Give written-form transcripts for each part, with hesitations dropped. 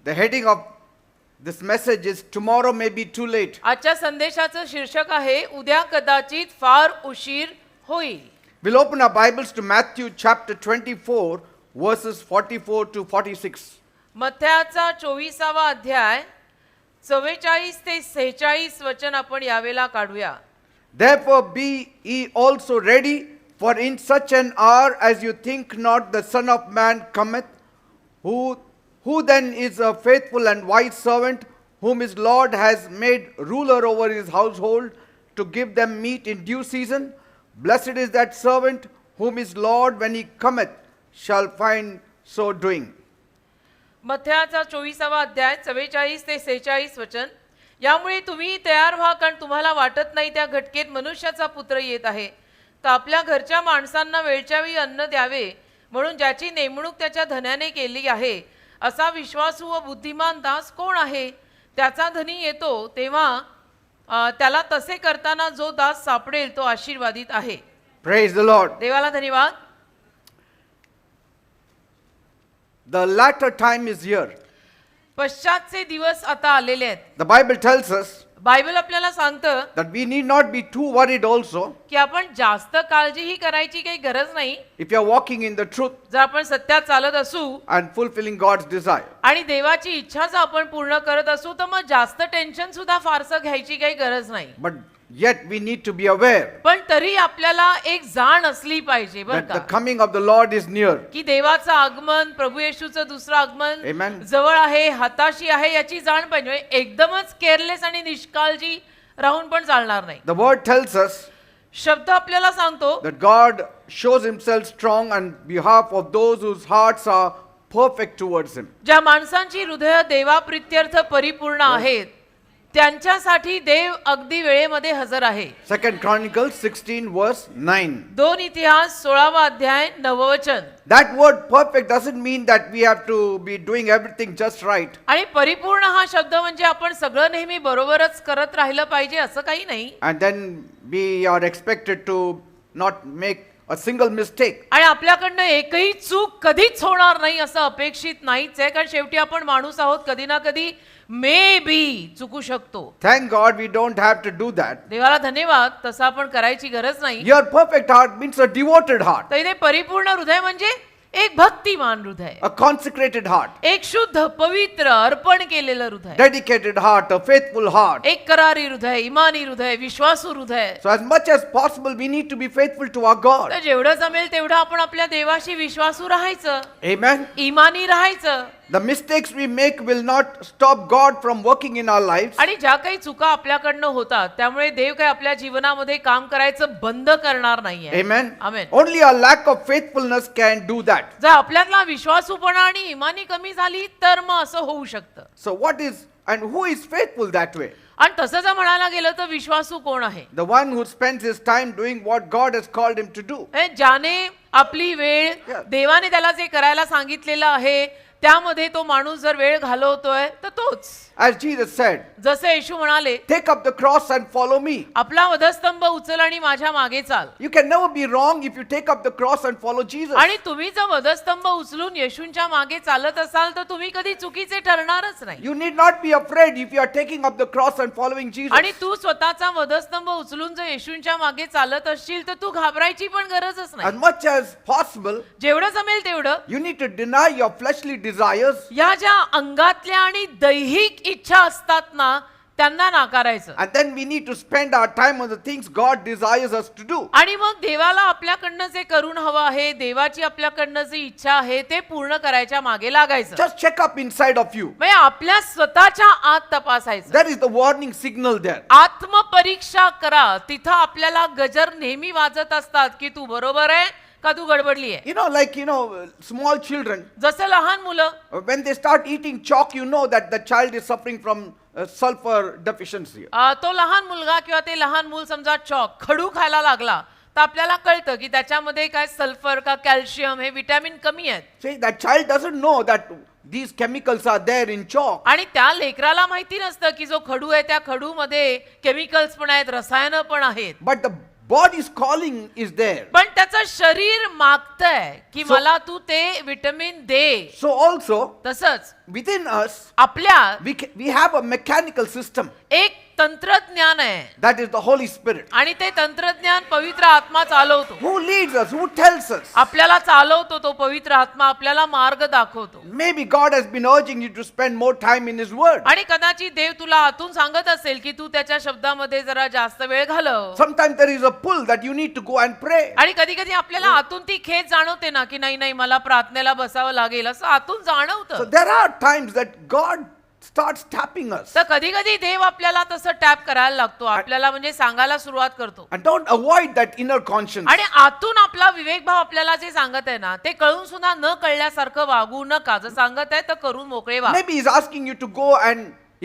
The heading of this message is Tomorrow May Be Too Late. आजच्या संदेशाचं शीर्षक आहे उद्या कदाचित फार उशीर होईल. We'll open our Bibles to Matthew chapter 24 verses 44 to 46. मत्थ्याचा 24वा अध्याय 44 ते 46 वचन आपण यावेळेला काढूया. Therefore be ye also ready, for in such an hour as you think not the Son of Man cometh. Who then is a faithful and wise servant, whom his Lord has made ruler over his household, to give them meat in due season? Blessed is that servant whom his Lord, when he cometh, shall find so doing. मत्थ्याचा 24वा अध्याय 44 ते 46 वचन. यामुळे तुम्ही तयार व्हा, कारण तुम्हाला वाटत नाही त्या घटकेत मनुष्याचा पुत्र येत आहे. तर आपल्या घरच्या माणसांना वेळच्या वेळी अन्न द्यावे, म्हणून ज्याची नेमणूक त्याच्या धन्याने केली आहे, असा विश्वासू व बुद्धिमान दास कोण आहे? त्याचा धनी येतो तेव्हा त्याला तसे करताना जो दास सापडेल तो आशीर्वादित आहे. Praise the Lord. देवाला धन्यवाद. The latter time is here. पश्चातचे दिवस आता आलेले आहेत. The Bible tells us Bible आपल्याला सांगतं that we need not be too worried also की आपण जास्त काळजीही करायची काही गरज नाही. if you are walking in the truth जर आपण सत्यात चालत असू and fulfilling God's desire. आणि देवाची इच्छा जर आपण पूर्ण करत असू तर मग जास्त टेन्शन सुद्धा फारसं घ्यायची काही गरज नाही. But yet we need to be aware पण तरी आपल्याला एक जाण असली पाहिजे बरं that the का, coming of the Lord is near. की देवाचं आगमन, प्रभू येशूचं दुसरं आगमन Amen. जवळ आहे, हाताशी आहे, याची जाण पाहिजे. एकदमच केअरलेस आणि निष्काळजी राहून पण चालणार नाही. The word tells us शब्द आपल्याला सांगतो that God shows himself strong on behalf of those whose hearts are perfect towards him. ज्या माणसांची हृदय देवाप्रित्यर्थ परिपूर्ण आहेत त्यांच्यासाठी देव अगदी वेळेमध्ये हजर आहे. 2 Chronicles 16 verse 9. 2 इतिहास 16वा अध्याय 9व वचन. That word perfect doesn't mean that we have to be doing everything just right. आणि परिपूर्ण हा शब्द म्हणजे आपण सगळं नेहमी बरोबरच करत राहिलं पाहिजे असं काही नाही. And then we are expected to not make a single mistake. आणि आपल्याकडनं एकही चूक कधीच होणार नाही असं अपेक्षित नाहीच आहे, कारण शेवटी आपण माणूस आहोत, कधी ना कधी मे बी चुकू शकतो. Thank God we don't have to do that. देवाला धन्यवाद, तसं आपण करायची गरज नाही. Your perfect heart means a devoted heart, तर इथे परिपूर्ण हृदय म्हणजे एक भक्तिमान हृदय, a consecrated heart, एक शुद्ध पवित्र अर्पण केलेलं हृदय, dedicated heart, a faithful heart. एक करारी हृदय, इमानी हृदय, विश्वासू हृदय. So as much as possible we need to be faithful to our God. तर जेवढं जमेल तेवढं आपण आपल्या देवाशी विश्वासू राहायचं, Amen. इमानी राहायचं. The mistakes we make will not stop God from working in our lives. आणि ज्या काही चुका आपल्याकडनं होतात त्यामुळे देव काही आपल्या जीवनामध्ये काम करायचं बंद करणार नाहीये. Amen. Amen. Only our lack of faithfulness can do that. जर आपल्यातला विश्वासूपणा आणि इमानी कमी झाली तर मग असं होऊ शकतं. So what is and who is faithful that way? आणि तसं जर म्हणायला गेलं तर विश्वासू कोण आहे? The one who spends his time doing what God has called him to do. ज्याने आपली वेळ देवाने त्याला जे करायला सांगितलेलं आहे त्यामध्ये तो माणूस जर वेळ घालवतोय तर तोच. As Jesus said, जसे येशू म्हणाले, take up the cross and follow me. आपला वधस्तंभ उचल आणि माझ्या मागे चाल. You can never be wrong if you take up the cross and follow Jesus. आणि तुम्ही जर वधस्तंभ उचलून येशूंच्या मागे चालत असाल तर तुम्ही कधी चुकीचे ठरणारच नाही. You need not be afraid if you are taking up the cross and following Jesus. आणि तू स्वतःचा वधस्तंभ उचलून जर येशूंच्या मागे चालत असशील तर तू घाबरायची पण गरजच As नाही. much as possible, जेवढं जमेल तेवढं you need to deny your fleshly desires या ज्या अंगातल्या आणि दैहिक इच्छा असतात ना त्यांना नाकारायचं. and then we need to spend our time on the things God desires us to do. आणि मग देवाला आपल्याकडनं जे करून हवं आहे, देवाची आपल्याकडनं जी इच्छा आहे ते पूर्ण करायच्या मागे लागायचं. Just check up inside of you. म्हणजे आपल्या स्वतःच्या आत तपासायचं. There is the warning signal there. आत्मपरीक्षा करा. तिथं आपल्याला गजर नेहमी वाजत असतात की तू बरोबर आहे का तू गडबडली आहे. Small children, जसं लहान मुलं when they start eating chalk, you know that the child is suffering from sulfur deficiency. तो लहान मुलगा किंवा ते लहान मूल समजा चॉक खडू खायला लागला तर आपल्याला कळतं की त्याच्यामध्ये काय सल्फर का कॅल्शियम हे विटॅमिन कमी आहेत. See, that child doesn't know that these chemicals are there in chalk. आणि त्या लेकराला माहिती नसतं की जो खडू आहे त्या खडूमध्ये केमिकल्स पण आहेत, रसायनं पण आहेत. But the body's calling is there. पण त्याचं शरीर मागतंय की मला तू ते विटामिन दे. So also, तसंच within us, आपल्यात we have a mechanical system. एक तंत्रज्ञान आहे That is the Holy Spirit. आणि ते तंत्रज्ञान पवित्र आत्मा चालवतो. Who leads us? Who tells us? आपल्याला चालवतो तो पवित्र आत्मा, आपल्याला मार्ग दाखवतो. Maybe God has been urging you to spend more time in His Word. आणि कदाचित देव तुला आतून सांगत असेल की तू त्याच्या शब्दामध्ये जरा जास्त वेळ घालव. Sometimes there is a pull that you need to go and pray. आणि कधी कधी आपल्याला आतून ती खेच जाणवते ना की नाही नाही मला प्रार्थनेला बसावं लागेल असं आतून So जाणवतं. there are times that God starts tapping us. तर कधी कधी देव आपल्याला तसं टॅप करायला लागतो, आपल्याला म्हणजे सांगायला सुरुवात करतो. And don't avoid that inner conscience. आणि आतून आपला विवेक भाव आपल्याला जे सांगत आहे ना ते कळून सुद्धा न कळल्यासारखं वागू नका. जर सांगत आहे तर करून मोकळे व्हा. Maybe He's asking you to go and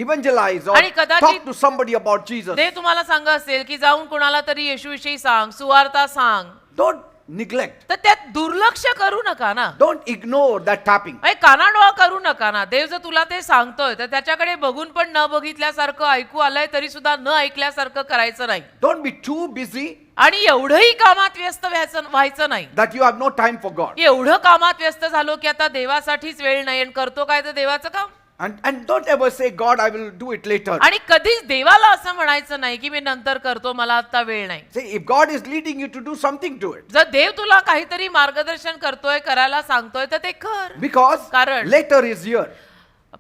evangelize or आणि कदाचित- talk to somebody about Jesus. देव तुम्हाला सांगत असेल की जाऊन कोणाला तरी येशूविषयी सांग, सुवार्ता सांग. Don't neglect. तर त्यात दुर्लक्ष करू नका ना, Don't ignore that tapping. कानाडोळा करू नका ना. देव जर तुला ते सांगतोय तर त्याच्याकडे बघून पण न बघितल्यासारखं, ऐकू आलंय तरी सुद्धा न ऐकल्यासारखं करायचं नाही. Don't be too busy आणि एवढंही कामात व्यस्त व्हायचं नाही, that you have no time for God. एवढं कामात व्यस्त झालो की आता देवासाठीच वेळ नाही आणि करतो काय तर देवाचं काम. And don't ever say, God, I will do it later. आणि कधीच देवाला असं म्हणायचं नाही की मी नंतर करतो, मला आता वेळ नाही. Say, if God is leading you to do something, do it. जर देव तुला काहीतरी मार्गदर्शन करतोय, करायला सांगतोय तर ते कर. Because कारण- later is here.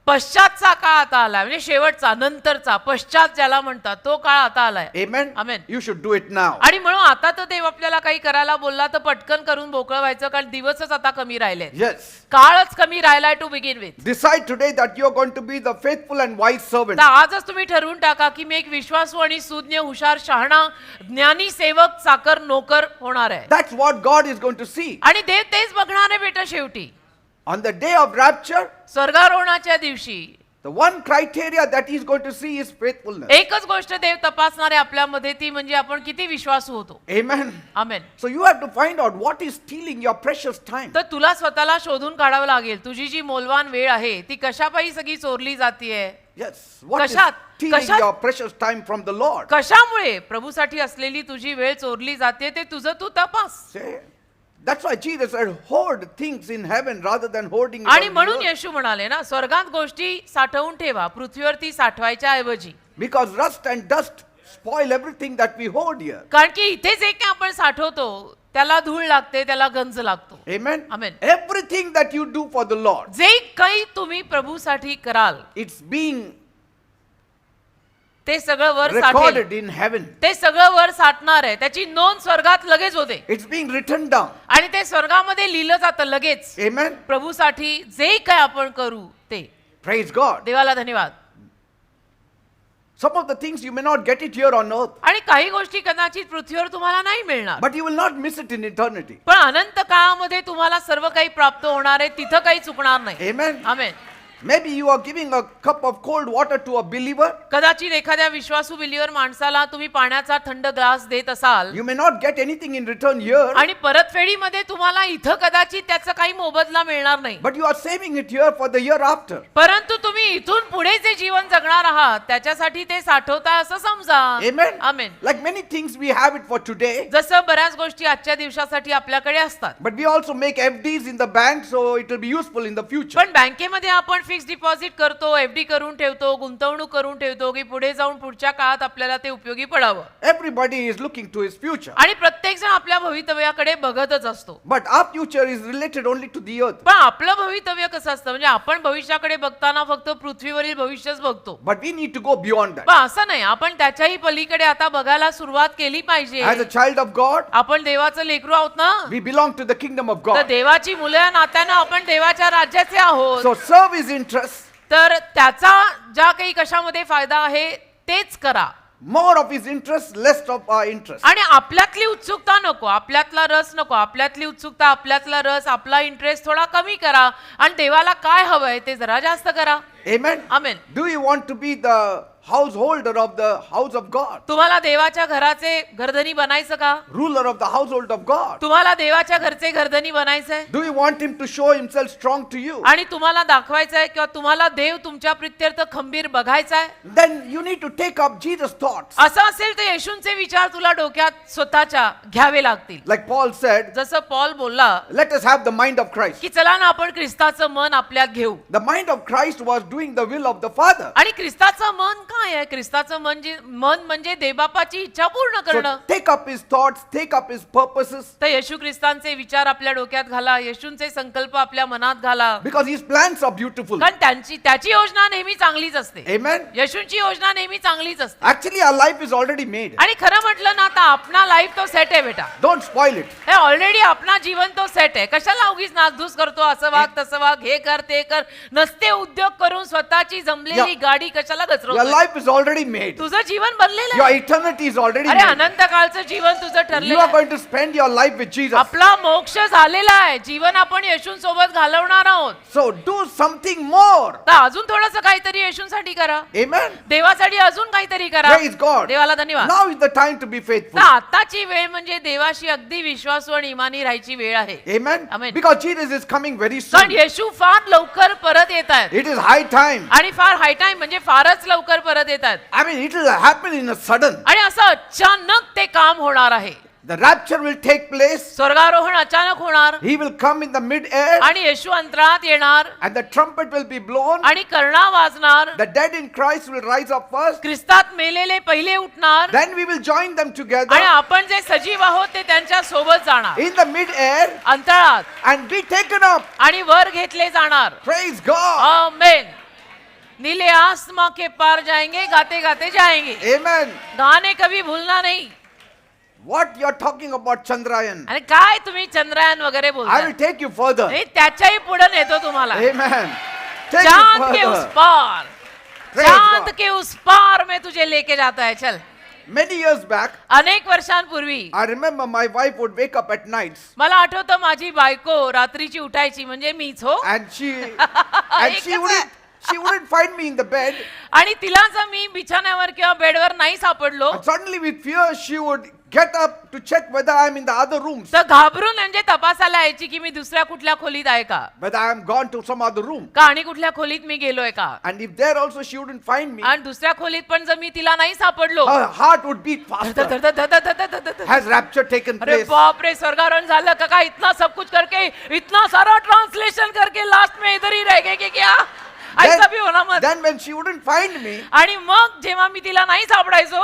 पश्चातचा काळ आता आलाय, म्हणजे शेवटचा, नंतरचा, पश्चात ज्याला म्हणतात तो काळ आता आलाय. Amen? Amen. You should do it now. आणि म्हणून आता तर देव आपल्याला काही करायला बोलला तर पटकन करून मोकळं व्हायचं, कारण दिवसच आता कमी राहिले, Yes. काळच कमी राहिलाय to begin with. Decide today that you are going to be the faithful and wise servant. तर आजच तुम्ही ठरवून टाका की मी एक विश्वासू आणि सुज्ञ, हुशार, शहाणा, ज्ञानी सेवक, चाकर, नोकर होणार आहे. That's what God is going to see. आणि देव तेच बघणार आहे बेटा शेवटी. On the day of rapture, स्वर्गारोहणाच्या दिवशी the one criteria that He's going to see is faithfulness. एकच गोष्ट देव तपासणार आहे आपल्यामध्ये, ती म्हणजे आपण किती विश्वासू होतो. Amen. Amen. So you have to find out what is stealing your precious time. तर तुला स्वतःला शोधून काढावं लागेल, तुझी जी मौल्यवान वेळ आहे ती कशापायी सगळी चोरली जातीये. Yes. What is Kashat- stealing kashat- your precious time from the Lord? कशामुळे प्रभूसाठी असलेली तुझी वेळ चोरली जाते ते तुझं तू तपास. Say, that's why Jesus said, hoard things in heaven rather than hoarding it आणि on the म्हणून earth. येशू म्हणाले ना, स्वर्गात गोष्टी साठवून ठेवा, पृथ्वीवरती साठवायच्या ऐवजी. Because rust and dust spoil everything that we hoard here. कारण की इथे जे काही आपण साठवतो त्याला धूळ लागते, त्याला गंज लागतो. Amen. Amen. Everything that you do for the Lord, जे काही तुम्ही प्रभूसाठी कराल it's being ते सगळं वर साठेल, recorded in heaven. ते सगळं वर साठणार आहे, त्याची नोंद स्वर्गात लगेच होते It's being written down. आणि ते स्वर्गामध्ये लिहिलं जातं लगेच. Amen. प्रभूसाठी जे काय आपण करू ते. Praise God. देवाला धन्यवाद. Some of the things you may not get it here on earth, आणि काही गोष्टी कदाचित पृथ्वीवर तुम्हाला नाही मिळणार, but you will not miss it in eternity. पण अनंत काळामध्ये तुम्हाला सर्व काही प्राप्त होणार आहे, तिथं काही चुकणार नाही. Amen. Amen. Maybe you are giving a cup of cold water to a believer. कदाचित एखाद्या विश्वासू बिलीवर माणसाला तुम्ही पाण्याचा थंड ग्लास देत असाल You may not get anything in return here, आणि परतफेडीमध्ये तुम्हाला इथं कदाचित त्याचा काही मोबदला मिळणार नाही, but you are saving it here for the year after. परंतु तुम्ही इथून पुढे जे जीवन जगणार आहात त्याच्यासाठी ते साठवता असं समजा. Amen. Amen. Like many things we have it for today, जसं बऱ्याच गोष्टी आजच्या दिवसासाठी आपल्याकडे असतात, but we also make FDs in the bank so it will be useful in the future. पण बँकेमध्ये आपण फिक्स डिपॉझिट करतो, एफडी करून ठेवतो, गुंतवणूक करून ठेवतो की पुढे जाऊन पुढच्या काळात आपल्याला ते उपयोगी पडावं. Everybody is looking to his future, आणि प्रत्येक जण आपल्या भवितव्याकडे बघतच असतो. but our future is related only to the earth. पण आपलं भवितव्य कसं असतं, म्हणजे आपण भविष्याकडे बघताना फक्त पृथ्वीवरील भविष्यच बघतो. But we need to go beyond that. पण असं नाही, आपण त्याच्याही पलीकडे आता बघायला सुरुवात केली पाहिजे. As a child of God, आपण देवाचं लेकरू आहोत ना, we belong to the kingdom of तर God. देवाची मुलं या नात्यानं आपण देवाच्या राज्याचे आहोत. So serve his interests, तर त्याचा ज्या काही कशामध्ये फायदा आहे तेच करा. more of his interests, less of our interests. आणि आपल्यातली उत्सुकता नको, आपल्यातला रस नको, आपल्यातली उत्सुकता, आपल्यातला रस, आपला इंटरेस्ट थोडा कमी करा आणि देवाला काय हवंय ते जरा जास्त करा. Amen. Amen. Do you want to be the householder of the house of God, तुम्हाला देवाच्या घराचे घरधनी बनायचं का? ruler of the household of God? तुम्हाला देवाच्या घरचे घरधनी बनायचंय? Do you want him to show himself strong to you? आणि तुम्हाला दाखवायचंय किंवा तुम्हाला देव तुमच्या प्रित्यर्थ खंबीर बघायचाय? Then you need to take up Jesus' thoughts. असं असेल तर येशूंचे विचार तुला डोक्यात स्वतःच्या घ्यावे लागतील. Like Paul said, जसं पॉल बोलला let us have the mind of Christ. की चला ना आपण ख्रिस्ताचं मन आपल्यात घेऊ. The mind of Christ was doing the will of the Father. आणि ख्रिस्ताचं मन काय आहे? ख्रिस्ताचं मन म्हणजे देवबापाची इच्छा पूर्ण So करणं. take up his thoughts, take up his purposes, तर येशू ख्रिस्तांचे विचार आपल्या डोक्यात घाला, येशूंचे संकल्प आपल्या मनात घाला, because his plans are beautiful. कारण त्याची योजना नेहमी चांगलीच असते. Amen. येशूंची योजना नेहमी चांगलीच असते. Actually, our life is already made. आणि खरं म्हटलं ना, आता आपला लाईफ तो सेट आहे बेटा. Don't spoil it. हे ऑलरेडी आपला जीवन तो सेट आहे. कशाला उगीच नासधूस करतो, असं वाग तसं वाग, हे कर ते कर, नसते उद्योग करून स्वतःची जमलेली गाडी कशाला Your घसरवतो? life is already made. तुझं जीवन बनलेलं Your आहे. eternity is already अरे made. अनंत काळचं जीवन तुझं You ठरलेलं are आहे. going to spend your life with Jesus. आपला मोक्ष झालेला आहे. जीवन आपण येशूंसोबत घालवणार आहोत. So do something more. तर अजून थोडंसं काहीतरी येशूंसाठी करा, Amen. देवासाठी अजून काहीतरी करा. Praise God. देवाला धन्यवाद. Now is the time to be तर faithful. आताची वेळ म्हणजे देवाशी अगदी विश्वासू आणि इमानी राहायची वेळ आहे. Amen. Amen. Because Jesus is coming very कारण soon. येशू फार लवकर परत येत आहेत It is high time. आणि फार हाय टाइम म्हणजे फारच लवकर परत येत आहेत. I mean, it will happen in a sudden. आणि असं अचानक ते काम होणार आहे. The rapture will take place. स्वर्गारोहण अचानक होणार He will come in the mid-air आणि येशू अंतराळात येणार and the trumpet will be blown. आणि कर्णा वाजणार. The dead in Christ will rise up first. ख्रिस्तात मेलेले पहिले उठणार Then we will join them आणि together आपण जे सजीव आहोत ते त्यांच्या सोबत जाणार in the mid-air अंतराळात and be taken up. आणि वर घेतले जाणार. Praise God. आमेन. नीले आसमां के पार जाएंगे, गाते गाते जाएंगे. Amen. गाने कभी भूलना नहीं. What you're talking about, Chandrayaan? आणि काय तुम्ही चंद्रयान वगैरे I will बोलताय? take you further. नाही, त्याच्याही पुढे नेतो तुम्हाला. Amen. Take you Chand K use further. पार, Praise चांद God. के उस पार में तुझे लेके जाता है. चल. Many years back, अनेक वर्षांपूर्वी I remember my wife would wake up at nights मला आठवतं माझी बायको रात्रीची उठायची म्हणजे मीच हो. and she wouldn't find me in the bed. आणि तिला जर मी बिछाण्यावर किंवा बेडवर नाही सापडलो And suddenly with fear she would get up to check whether I'm in the other rooms, तर घाबरून म्हणजे तपासायला यायची की मी दुसऱ्या कुठल्या खोलीत आहे का, whether I'm gone to some other room. का आणि कुठल्या खोलीत मी गेलोय का. And if there also she wouldn't find me, आणि दुसऱ्या खोलीत पण जर मी तिला नाही सापडलो her heart would beat faster. Has rapture taken अरे place? बाप रे, स्वर्गारोहण झालं का काय? इतना सब कुछ करके, इतना सारा ट्रांसलेशन करके लास्ट में इधर ही रह गए कि क्या? ऐसा भी होना मत. Then when she wouldn't find me, आणि मग जेव्हा मी तिला नाही सापडायचो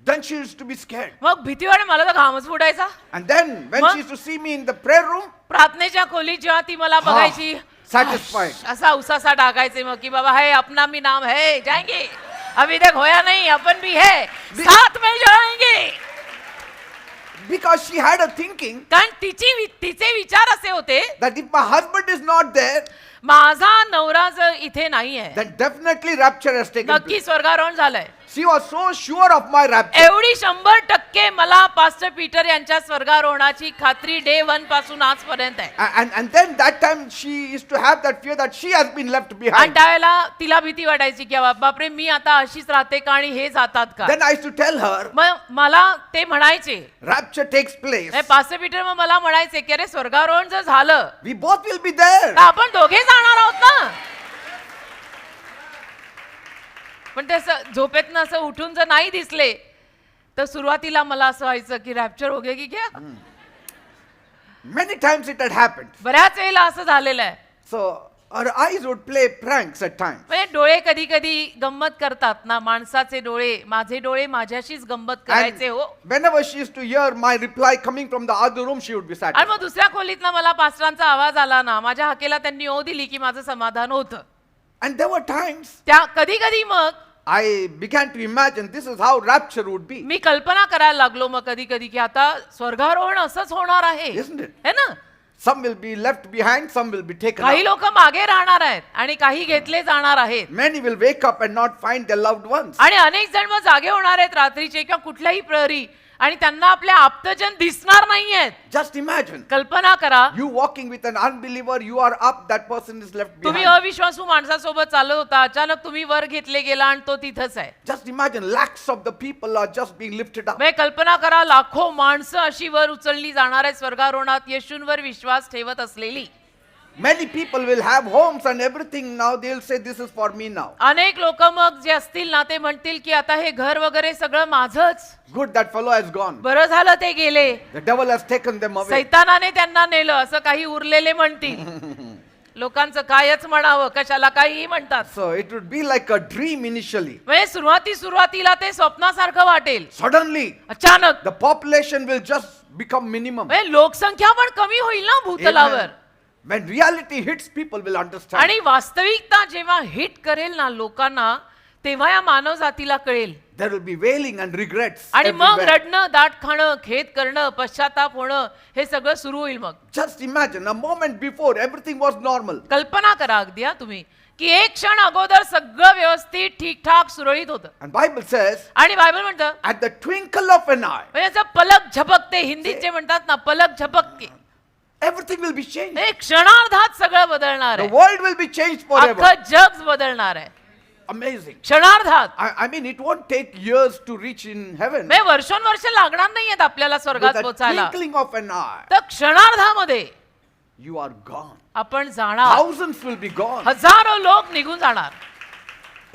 then she used to be scared. मग भीती वाटे, मला तर घामच फुटायचा. And then when मग? she used to see me in the prayer room, प्रार्थनेच्या खोलीत जेव्हा ती मला बघायची satisfied. असा उसासा टाकायचे मग की बाबा है अपना भी नाम है, जाएंगे. अभी तक होया नहीं, अपन भी है, साथ में जाएंगे. Because she had a thinking कारण तिचे विचार असे होते, that if my husband is not there, माझा नवरा जर इथे नाही आहे then definitely rapture has taken नक्की place. स्वर्गारोहण झालंय. She was so sure of my rapture. एवढी 100% मला पास्टर पीटर यांच्या स्वर्गारोहणाची खात्री डे 1 पासून आजपर्यंत आहे. And then that time she used to have that fear that she has been left आणि behind. त्यावेळेला तिला भीती वाटायची की बापरे मी आता अशीच राहते का आणि हे जातात का. Then I used to tell her, मग मला ते म्हणायचे, rapture takes place. Pastor Peter मग मला म्हणायचे की अरे स्वर्गारोहण जर झालं We both will be there. तर आपण दोघे जाणार आहोत ना. पण ते झोपेतनं असं उठून जर नाही दिसले तर सुरुवातीला मला असं व्हायचं की रॅप्चर हो गया की क्या. Many times it had happened. बऱ्याच वेळेला असं झालेलं आहे. So her eyes would play pranks at times. म्हणजे डोळे कधी कधी गंमत करतात ना, माणसाचे डोळे, माझे डोळे माझ्याशीच गंमत And करायचे हो. whenever she used to hear my reply coming from the other room, she would be आणि satisfied. मग दुसऱ्या खोलीतनं मला पास्टरांचा आवाज आला ना, माझ्या हाकेला त्यांनी ओ दिली की माझं समाधान होतं. And there were times त्या कधी कधी मग I began to imagine this is how rapture would be. मी कल्पना करायला लागलो मग कधी कधी की आता स्वर्गारोहण असंच होणार आहे, Isn't it? है ना. Some will be left behind, some will be taken काही up. लोक मागे राहणार आहेत आणि काही घेतले जाणार आहेत. Many will wake up and not find their loved ones. आणि अनेक जण मग जागे होणार आहेत रात्रीचे किंवा कुठल्याही प्रहरी आणि त्यांना आपले आप्तजन दिसणार नाहीयेत. Just imagine. कल्पना करा, You walking with an unbeliever, you are up, that person is left तुम्ही behind. अविश्वासू माणसासोबत चालत होता, अचानक तुम्ही वर घेतले गेला आणि तो तिथंच आहे. Just imagine, lakhs of the people are just being lifted up. म्हणजे कल्पना करा, लाखो माणसं अशी वर उचलली जाणार आहेत स्वर्गारोहणात येशूंवर विश्वास ठेवत असलेली. Many people will have homes and everything now. They'll say, this is for me now. अनेक लोक मग जे असतील ना ते म्हणतील की आता हे घर वगैरे सगळं माझंच. Good, that fellow has gone. बरं झालं ते गेले, The devil has taken them away. सैतानाने त्यांना नेलं असं काही उरलेले म्हणतील. लोकांचं कायच म्हणावं, कशाला काहीही म्हणतात. So it would be like a dream initially. म्हणजे सुरुवातीला ते स्वप्नासारखं वाटेल. Suddenly, अचानक the population will just become minimum. म्हणजे लोकसंख्या पण कमी होईल ना भूतलावर. Amen. When reality hits, people will understand. आणि वास्तविकता जेव्हा हिट करेल ना लोकांना, तेव्हा या मानव जातीला कळेल. There will be wailing and regrets. आणि मग everywhere. रडणं, दाट खाणं, खेद करणं, पश्चाताप होणं हे सगळं सुरू होईल. मग Just imagine, a moment before, everything was normal. कल्पना करा अगदी हा तुम्ही की एक क्षण अगोदर सगळं व्यवस्थित ठीकठाक सुरळीत होतं. And Bible says, आणि बायबल म्हणतं at the twinkle of an eye, म्हणजे असं पलक झपकते, हिंदीत जे म्हणतात ना पलक झपकते, everything will be changed. एक क्षणार्धात सगळं बदलणार The आहे. world will be changed forever. अख्खं जग बदलणार आहे Amazing. क्षणार्धात. I mean, it won't take years to reach in heaven. म्हणजे वर्षोनवर्ष लागणार नाहीयेत आपल्याला With स्वर्गात the पोहोचायला. twinkling of an eye, तर क्षणार्धामध्ये you are gone. आपण जाणार. Thousands will be gone. हजारो लोक निघून जाणार.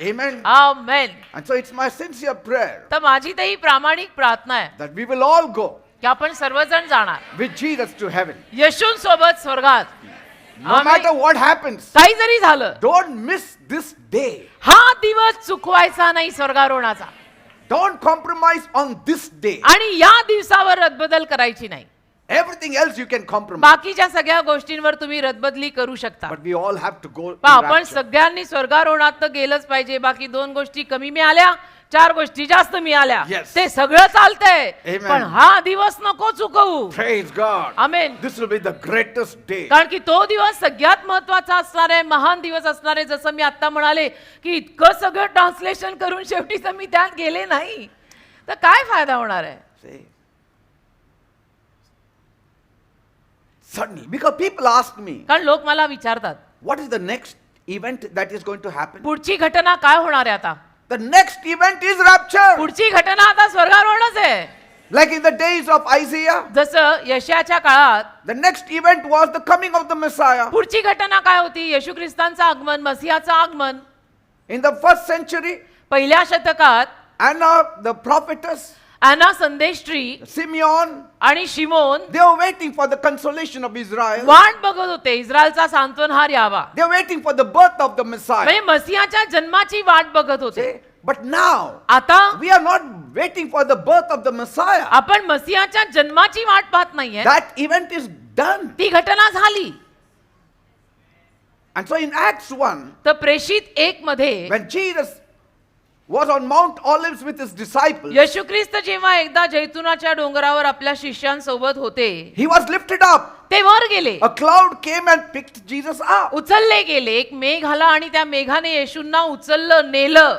Amen. Amen. And so it's my sincere prayer तर माझी तर ही प्रामाणिक प्रार्थना आहे that we will all go की आपण सर्वजण जाणार with Jesus to heaven. येशूंसोबत स्वर्गात. No Amen. matter what happens, काही जरी झालं, don't miss this day. हा दिवस चुकवायचा नाही स्वर्गारोहणाचा. Don't compromise on this day. आणि या दिवसावर रद्दबदल करायची नाही. Everything else you can compromise. बाकीच्या सगळ्या गोष्टींवर तुम्ही रद्दबदली करू शकता. But we all have to go पण in आपण rapture. सगळ्यांनी स्वर्गारोहणात तर गेलंच पाहिजे. बाकी 2 गोष्टी कमी मिळाल्या, 4 गोष्टी जास्त मिळाल्या, Yes. ते सगळं चालतंय. Amen. पण हा दिवस नको चुकवू. Praise God. Amen. This will be the greatest day. कारण की तो दिवस सगळ्यात महत्वाचा असणार आहे, महान दिवस असणार आहे. जसं मी आता म्हणाले की इतकं सगळं ट्रान्सलेशन करून शेवटी जर मी त्यात गेले नाही तर काय फायदा होणार आहे. See? Suddenly, because people ask me, कारण लोक मला विचारतात what is the next event that is going to happen? पुढची घटना काय होणार आहे आता. The next event is rapture. पुढची घटना आता स्वर्गारोहणच आहे. Like in the days of Isaiah, जसं यशाच्या काळात the next event was the coming of the Messiah. पुढची घटना काय होती. येशू ख्रिस्तांचं आगमन, मसीहाचं आगमन. In the first century, पहिल्या शतकात Anna, the prophetess, अॅना संदेष्ट्री Simeon, आणि Simon they were waiting for the consolation of Israel. वाट बघत होते इस्रायलचा सांत्वनहार यावा. They were waiting for the birth of the Messiah. म्हणजे मसीहाच्या जन्माची वाट बघत होते. See? But now, आता we are not waiting for the birth of the Messiah. आपण मसीहाच्या जन्माची वाट पाहत नाहीये. That event is done. ती घटना झाली. And so in Acts 1, तर प्रेषित 1 मध्ये when Jesus was on Mount Olives with his disciples, येशू ख्रिस्त जेव्हा एकदा जैतुनाच्या डोंगरावर आपल्या शिष्यांसोबत होते, he was lifted up. ते वर गेले, A cloud came and picked Jesus up. उचलले गेले. एक मेघ आला आणि त्या मेघाने येशूंना उचललं, नेलं.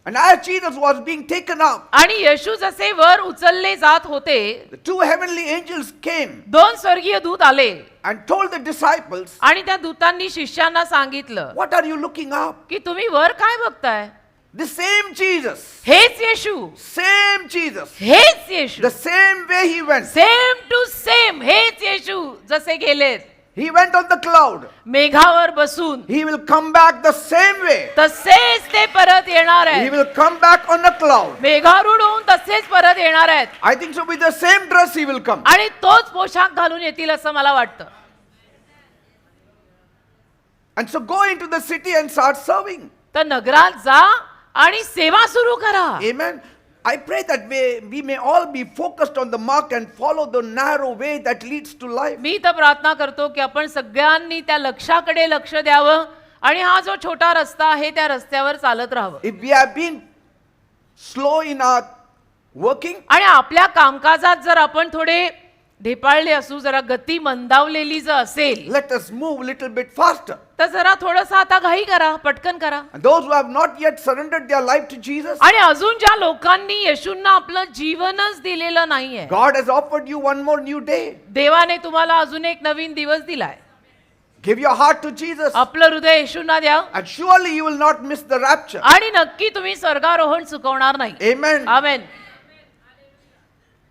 And as Jesus was being taken up, आणि येशू जसे वर उचलले जात होते, the 2 heavenly angels came 2 स्वर्गीय दूत आले and told the disciples, आणि त्या दूतांनी शिष्यांना सांगितलं what are you looking up? की तुम्ही वर काय बघताय. The same Jesus, हेच येशू, same Jesus, हेच येशू, the same way he went. Same to same हेच येशू जसे गेलेत He went on the cloud. मेघावर बसून, He will come back the same way. तसेच ते परत येणार He आहेत. will come back on a cloud. मेघारूढ होऊन तसेच परत येणार आहेत. I think so. With the same dress he will come. आणि तोच पोशाख घालून येतील असं मला वाटतं. And so go into the city and start serving. तर नगरात जा आणि सेवा सुरू करा. Amen. I pray that we may all be focused on the mark and follow the narrow way that leads to life. मी तर प्रार्थना करतो की आपण सगळ्यांनी त्या लक्ष्याकडे लक्ष द्यावं आणि हा जो छोटा रस्ता आहे त्या रस्त्यावर चालत राहावं. If we have been slow in our working, आणि आपल्या कामकाजात जर आपण थोडे ढेपाळले असू, जरा गती मंदावलेली जर असेल, let us move a little bit faster. तर जरा थोडंसं आता घाई करा, पटकन करा. And those who have not yet surrendered their life to Jesus, आणि अजून ज्या लोकांनी येशूंना आपलं जीवनच दिलेलं नाहीये, God has offered you one more new day. देवाने तुम्हाला अजून एक नवीन दिवस दिलाय. Give your heart to Jesus, आपलं हृदय येशूंना द्या and surely you will not miss the rapture. आणि नक्की तुम्ही स्वर्गारोहण चुकवणार नाही. Amen. Amen.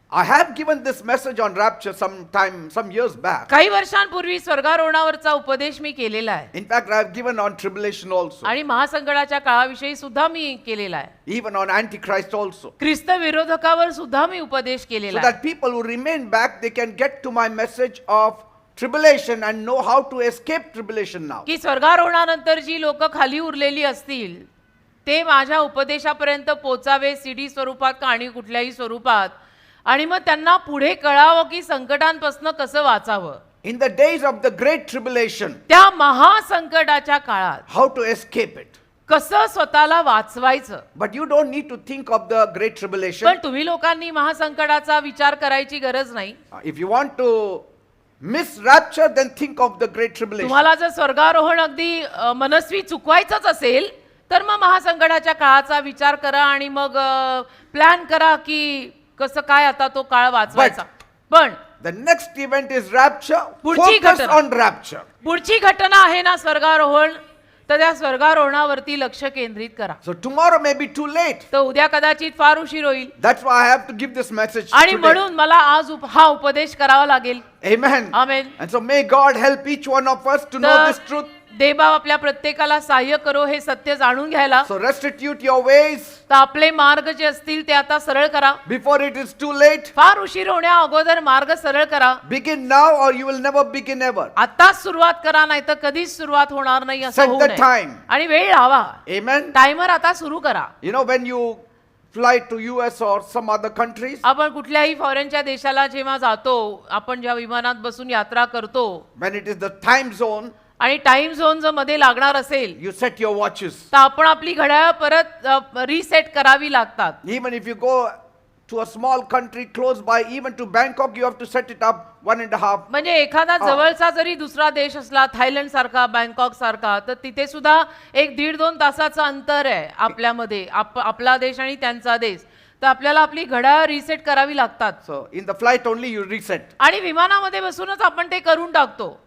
I have given this message on rapture some years back. काही वर्षांपूर्वी स्वर्गारोहणावरचा उपदेश मी केलेला आहे In fact, I have given on tribulation also, आणि महासंकटाच्या काळाविषयी सुद्धा मी केलेला आहे. even on Antichrist also. ख्रिस्त विरोधकावर सुद्धा मी उपदेश So केलेला आहे that people who remain back, they can get to my message of tribulation and know how to escape tribulation now. की स्वर्गारोहणानंतर जी लोक खाली उरलेली असतील ते माझ्या उपदेशापर्यंत पोचावे, सीडी स्वरूपात का आणि कुठल्याही स्वरूपात, आणि मग त्यांना पुढे कळावं की संकटांपासून कसं वाचावं. In the days of the great tribulation, त्या महासंकटाच्या काळात how to escape it. कसं स्वतःला वाचवायचं. But you don't need to think of the great tribulation. पण तुम्ही लोकांनी महासंकटाचा विचार करायची गरज नाही. If you want to miss rapture, then think of the great tribulation. तुम्हाला जर स्वर्गारोहण अगदी मनस्वी चुकवायचंच असेल तर मग महासंकटाच्या काळाचा विचार करा आणि मग प्लॅन करा की कसं काय आता तो काळ वाचवायचा. पण The next event is rapture. पुढची Focus घटना. on rapture. पुढची घटना आहे ना स्वर्गारोहण, तर त्या स्वर्गारोहणावरती लक्ष केंद्रित करा. So tomorrow may be too late. तर उद्या कदाचित फार उशीर होईल That's why I have to give this message आणि today. म्हणून मला आज हा उपदेश करावा लागेल. Amen. Amen. And so may God help each one of us to know तर this truth. देवबाप आपल्या प्रत्येकाला सहाय्य करो हे सत्य जाणून घ्यायला. So restitute your ways तर आपले मार्ग जे असतील ते आता सरळ करा. before it is too late. फार उशीर होण्या अगोदर मार्ग सरळ करा. Begin now or you will never begin ever. आताच सुरुवात करा, नाही तर कधीच सुरुवात होणार नाही असं Set होऊ the नये. time. आणि वेळ लावा. Amen. टायमर आता सुरू करा. You know, when you fly to US or some other countries, आपण कुठल्याही फॉरेनच्या देशाला जेव्हा जातो, आपण ज्या विमानात बसून यात्रा करतो when it is the time zone, आणि टाइम झोन जर मध्ये लागणार असेल you set your watches. तर आपण आपली घड्याळ परत रिसेट करावी लागतात. Even if you go to a small country close by, even to Bangkok, you have to set it up 1.5. म्हणजे एखादा जवळचा जरी दुसरा देश असला, थायलंड सारखा, बँकॉक सारखा, तर तिथे सुद्धा 1-1.5-2 तासाचं अंतर आहे आपल्यामध्ये, आपला देश आणि त्यांचा देश. तर आपल्याला आपली घड्याळ रिसेट करावी लागतात. So in the flight only you reset. आणि विमानामध्ये बसूनच आपण ते करून टाकतो.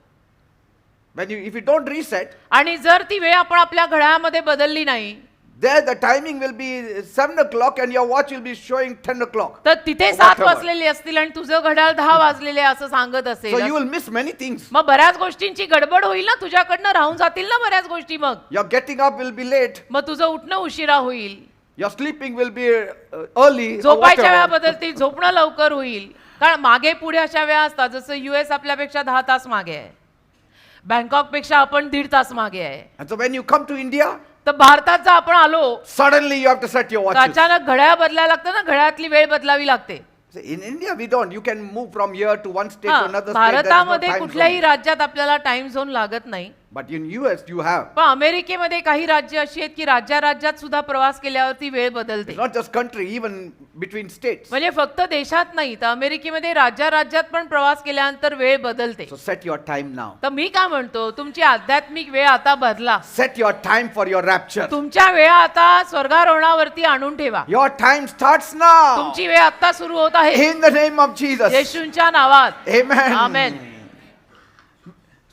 If you don't reset, आणि जर ती वेळ आपण आपल्या घड्याळामध्ये बदलली नाही there the timing will be 7 o'clock and your watch will be showing 10 o'clock. तर तिथे Or 7 whatever. वाजलेले असतील आणि तुझं घड्याळ 10 वाजलेले असं सांगत So असेल, you will miss many things. मग बऱ्याच गोष्टींची गडबड होईल ना, तुझ्याकडनं राहून जातील ना बऱ्याच गोष्टी. मग Your getting up will be late. मग तुझं उठणं उशिरा होईल, Your sleeping will be early. or झोपायच्या वेळा whatever. बदलतील, झोपणं लवकर होईल. कारण मागे पुढे अशा वेळा असतात. जसं US आपल्यापेक्षा 10 तास मागे आहे, बँकॉक पेक्षा आपण 1.5 तास मागे आहे. And so when you come to India, तर भारतात जर आपण आलो suddenly you have to set your तर watches. अचानक घड्याळ बदलायला लागतं ना, घड्याळातली वेळ बदलावी लागते. So in India we don't. You can move from here to one state हा, to another state. There is no भारतामध्ये time कुठल्याही zone. राज्यात आपल्याला टाइम झोन लागत नाही. But in US you have. पण अमेरिकेमध्ये काही राज्य अशी आहेत की राज्यात सुद्धा प्रवास केल्यावरती वेळ बदलते. It's not just country, even between states. म्हणजे फक्त देशात नाही, तर अमेरिकेमध्ये राज्यात पण प्रवास केल्यानंतर वेळ बदलते. So set your time now. तर मी काय म्हणतो, तुमची आध्यात्मिक वेळ आता बदला. Set your time for your rapture. तुमच्या वेळा आता स्वर्गारोहणावरती आणून ठेवा. Your time starts now. तुमची वेळ आता सुरू होत आहे In the name of Jesus. येशूंच्या नावात. Amen. Amen.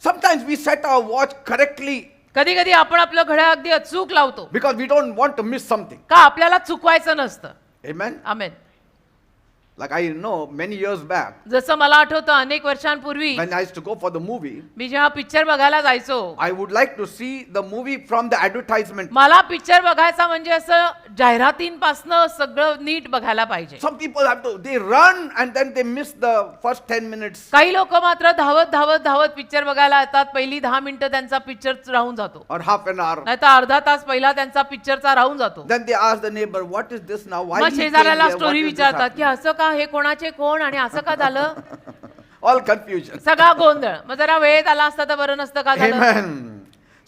Sometimes we set our watch correctly कधी कधी आपण आपलं घड्याळ अगदी अचूक लावतो because we don't want to miss something. का आपल्याला चुकवायचं नसतं. Amen. Amen. Like I know many years back जसं मला आठवतं अनेक वर्षांपूर्वी when I used to go for the movie, मी जेव्हा पिक्चर बघायला जायचो, I would like to see the movie from the advertisement. मला पिक्चर बघायचा म्हणजे असं जाहिरातींपासनं सगळं नीट बघायला पाहिजे. Some people have to, they run and then they miss the first 10 minutes. काही लोक मात्र धावत पिक्चर बघायला येतात. पहिली 10 मिनिटं त्यांचा पिक्चर राहून जातो, Or half an hour. नाही तर अर्धा तास पहिला त्यांचा पिक्चरचा राहून जातो. Then they ask the neighbor, what is this now? Why मग is he playing शेजाऱ्याला here? What story is this विचारतात की happening? असं का, हे कोणाचे कोण आणि असं का झालं. All confusion. सगळा गोंधळ. मग जरा वेळेत आला असता तर बरं नसतं का झालं. Amen.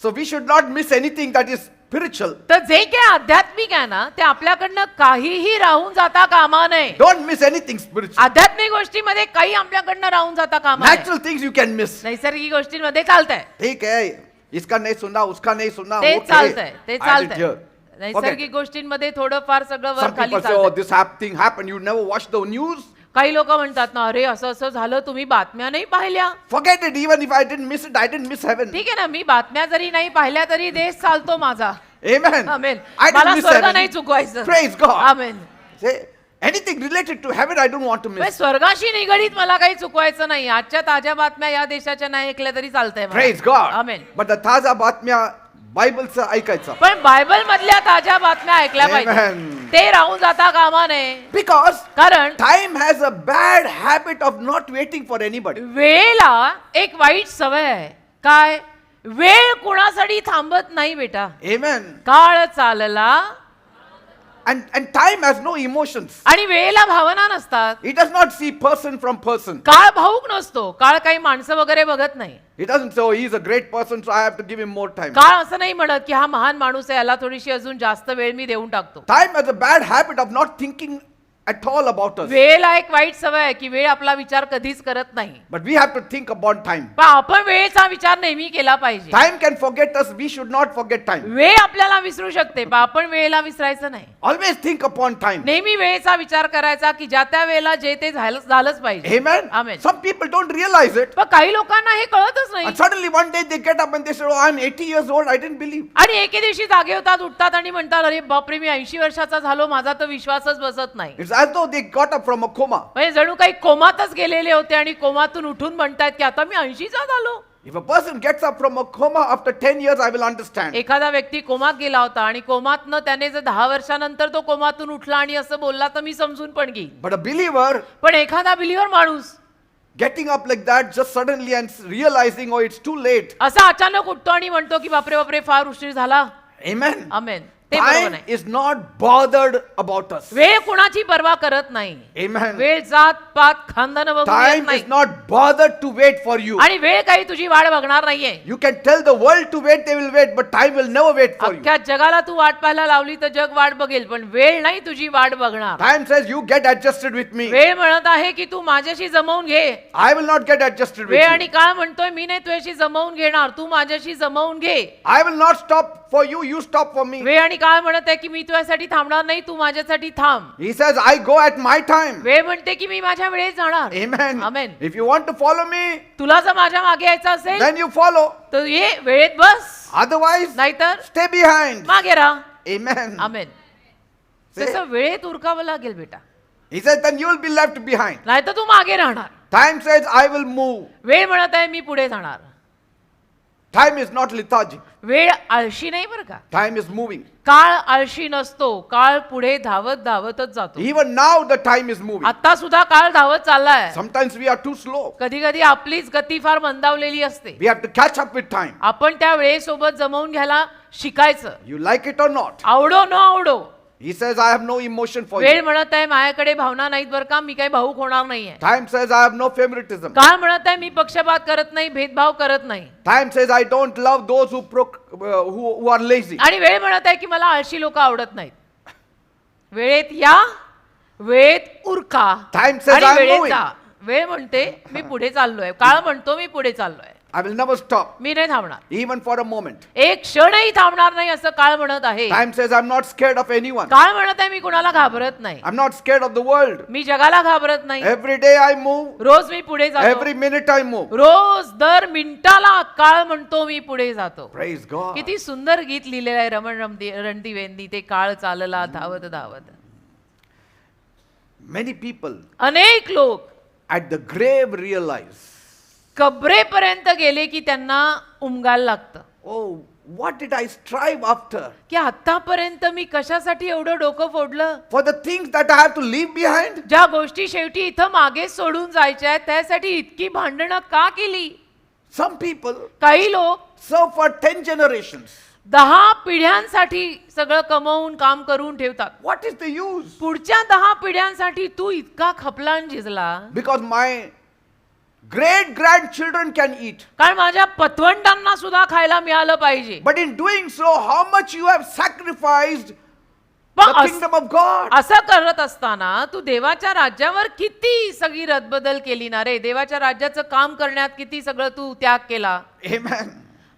So we should not miss anything that is spiritual. तर जे काही आध्यात्मिक आहे ना, ते आपल्याकडनं काहीही राहून जाता कामा नये. Don't miss anything spiritual. आध्यात्मिक गोष्टीमध्ये काही आपल्याकडनं राहून जाता कामा नये. Natural things you can miss. नैसर्गिक गोष्टींमध्ये चालतंय. ठीक आहे. इसका नहीं सुनना, उसका नहीं सुनना. ते Okay, चालतंय, ते I did चालतंय. hear. Forget. नैसर्गिक गोष्टींमध्ये थोडं फार सगळं वर Some खाली people say, oh, चालतंय. this thing happened. You never watched the news. काही लोक म्हणतात ना, अरे असं असं झालं, तुम्ही बातम्या नाही पाहिल्या. Forget it. Even if I didn't miss it, I didn't miss heaven. ठीक आहे ना, मी बातम्या जरी नाही पाहिल्या तरी देश चालतो माझा. Amen. आमेन. I didn't मला miss स्वर्ग heaven. नाही चुकवायचं. Praise God. Amen. Say, anything related to heaven, I don't want to म्हणजे miss. स्वर्गाशी निगडीत मला काही चुकवायचं नाही. आजच्या ताज्या बातम्या या देशाच्या नाही ऐकल्या तरी चालतंय मला. Praise God. Amen. But the ताजा बातम्या बायबलचं ऐकायचं. पण बायबल मधल्या ताज्या बातम्या ऐकल्या पाहिजे. Amen. ते राहून जाता कामा नये. Because कारण time has a bad habit of not waiting for anybody. वेळेला एक वाईट सवय आहे. काय? वेळ कुणासाठी थांबत नाही बेटा. Amen. काळ चालला And time has no emotions. आणि वेळेला भावना नसतात. It does not see person from person. काळ भावूक नसतो. काळ काही माणसं वगैरे बघत नाही. It doesn't say, oh, he's a great person, so I have to give him more time. काळ असं नाही म्हणत की हा महान माणूस आहे, याला थोडीशी अजून जास्त वेळ मी देऊन टाकतो. Time has a bad habit of not thinking at all about us. वेळेला एक वाईट सवय आहे की वेळ आपला विचार कधीच करत नाही. But we have to think about time. पण आपण वेळेचा विचार नेहमी केला पाहिजे. Time can forget us. We should not forget time. वेळ आपल्याला विसरू शकते, पण आपण वेळेला विसरायचं नाही. Always think upon time. नेहमी वेळेचा विचार करायचा की ज्या त्या वेळेला जे ते झालंच पाहिजे. Amen. Amen. Some people don't realize it. पण काही लोकांना हे कळतच नाही. And suddenly one day they get up and they say, oh, I'm 80 years old. I didn't believe. आणि एके दिवशी जागे होतात, उठतात आणि म्हणतात, अरे बापरे, मी 80 वर्षाचा झालो, माझा तर विश्वासच बसत नाही. It's as though they got up from a coma. म्हणजे जणू काही कोमातच गेलेले होते आणि कोमातून उठून म्हणतात की आता मी 80चा झालो. If a person gets up from a coma after 10 years, I will understand. एखादा व्यक्ती कोमात गेला होता आणि कोमातनं त्याने जर 10 वर्षानंतर तो कोमातून उठला आणि असं बोलला तर मी समजून पण घेईन. But a believer पण एखादा बिलीव्हर माणूस getting up like that just suddenly and realizing, oh, it's too late. असा अचानक उठतो आणि म्हणतो की बापरे बापरे फार उशीर झाला. Amen. आमेन. ते बरोबर Time नाही. is not bothered about us. वेळ कुणाची पर्वा करत नाही. Amen. वेळ जात पात खानदान बघून येत Time नाही. is not bothered to wait for you. आणि वेळ काही तुझी वाट बघणार नाहीये. You can tell the world to wait, they will wait, but time will never wait for you. अख्ख्या जगाला तू वाट पाहायला लावली तर जग वाट बघेल, पण वेळ नाही तुझी वाट बघणार. Time says, you get adjusted with me. वेळ म्हणत आहे की तू माझ्याशी जमवून घे. I will not get adjusted with वेळ you. आणि काळ म्हणतोय मी नाही तुझ्याशी जमवून घेणार, तू माझ्याशी जमवून घे. I will not stop for you, you stop for me. वेळ आणि काळ म्हणत आहे की मी तुझ्यासाठी थांबणार नाही, तू माझ्यासाठी थांब. He says, I go at my time. वेळ म्हणते की मी माझ्या वेळेत जाणार. Amen. Amen. If you want to follow me, तुला जर माझ्या मागे यायचं असेल then you follow. तर ये वेळेत बस, Otherwise, नाहीतर stay behind. मागे राहा. Amen. आमेन. Say- तसं वेळेत उरकावं लागेल बेटा, He says, then you will be left behind. नाहीतर तू मागे राहणार. Time says, I will move. वेळ म्हणत आहे मी पुढे जाणार. Time is not lethargic. वेळ आळशी नाही बरं का. Time is moving. काळ आळशी नसतो, काळ पुढे धावत धावतच जातो. Even now, the time is moving. आता सुद्धा काळ धावत चाललाय. Sometimes we are too slow. कधी कधी आपलीच गती फार मंदावलेली असते. We have to catch up with time. आपण त्या वेळेसोबत जमवून घ्यायला शिकायचं. You like it or not. आवडो न आवडो. He says, I have no emotion for वेळ you. म्हणत आहे माझ्याकडे भावना नाहीत बरं का, मी काही भावूक होणार नाहीये. Time says, I have no favoritism. काळ म्हणत आहे मी पक्षपात करत नाही, भेदभाव करत नाही. Time says, I don't love those who are lazy. आणि वेळ म्हणत आहे की मला आळशी लोक आवडत नाहीत. वेळेत या, वेळेत उरका Time says, आणि I'm वेळेत moving. जा. वेळ म्हणते मी पुढे चाललोय, काळ म्हणतो मी पुढे चाललोय, I will never stop, मी नाही थांबणार, even for a moment. एक क्षणही थांबणार नाही असं काळ म्हणत आहे. Time says, I'm not scared of anyone. काळ म्हणत आहे मी कुणाला घाबरत नाही, I'm not scared of the world. मी जगाला घाबरत नाही. Every day I move. रोज मी पुढे जातो, Every minute I move. रोज दर मिनिटाला काळ म्हणतो मी पुढे जातो. Praise God. किती सुंदर गीत लिहिलेलं आहे रमण रणदिवेंनी, ते काळ चालला धावत धावत. Many people अनेक लोक at the grave realize, कबरेपर्यंत गेले की त्यांना उमगायला लागतं oh, what did I strive after? की आतापर्यंत मी कशासाठी एवढं डोकं फोडलं. For the things that I have to leave behind? ज्या गोष्टी शेवटी इथं मागे सोडून जायच्या आहेत त्यासाठी इतकी भांडणं का केली. Some people काही लोक serve for 10 generations. 10 पिढ्यांसाठी सगळं कमवून काम करून ठेवतात. What is the use? पुढच्या 10 पिढ्यांसाठी तू इतका खपला आणि झिजला. Because my great grandchildren can eat. कारण माझ्या पतवंडांना सुद्धा खायला मिळालं पाहिजे. But in doing so, how much you have sacrificed पण the kingdom of God. असं करत असताना तू देवाच्या राज्यावर किती सगळी रदबदल केली ना रे. देवाच्या राज्याचं काम करण्यात किती सगळं तू त्याग केला. Amen.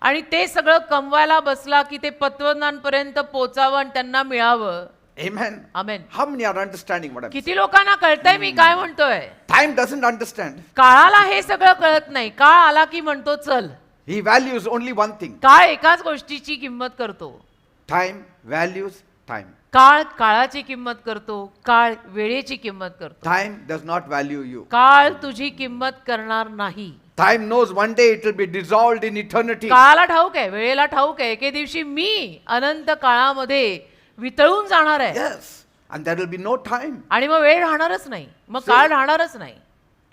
आणि ते सगळं कमवायला बसला की ते पतवंतांपर्यंत पोचावं आणि त्यांना मिळावं. Amen. Amen. How many are understanding what I'm saying? किती लोकांना कळतंय मी काय म्हणतोय? Time doesn't understand. काळाला हे सगळं कळत नाही. काळ आला की म्हणतो चल. He values only one thing. काळ एकाच गोष्टीची किंमत करतो. Time values time. काळ काळाची किंमत करतो. काळ वेळेची किंमत करतो. Time does not value you. काळ तुझी किंमत करणार नाही. Time knows one day it will be dissolved in eternity. काळाला ठाऊक आहे, वेळेला ठाऊक आहे, एके दिवशी मी अनंत काळामध्ये वितळून जाणार आहे. Yes. And there will be no time. आणि मग वेळ राहणारच नाही, मग काळ राहणारच नाही.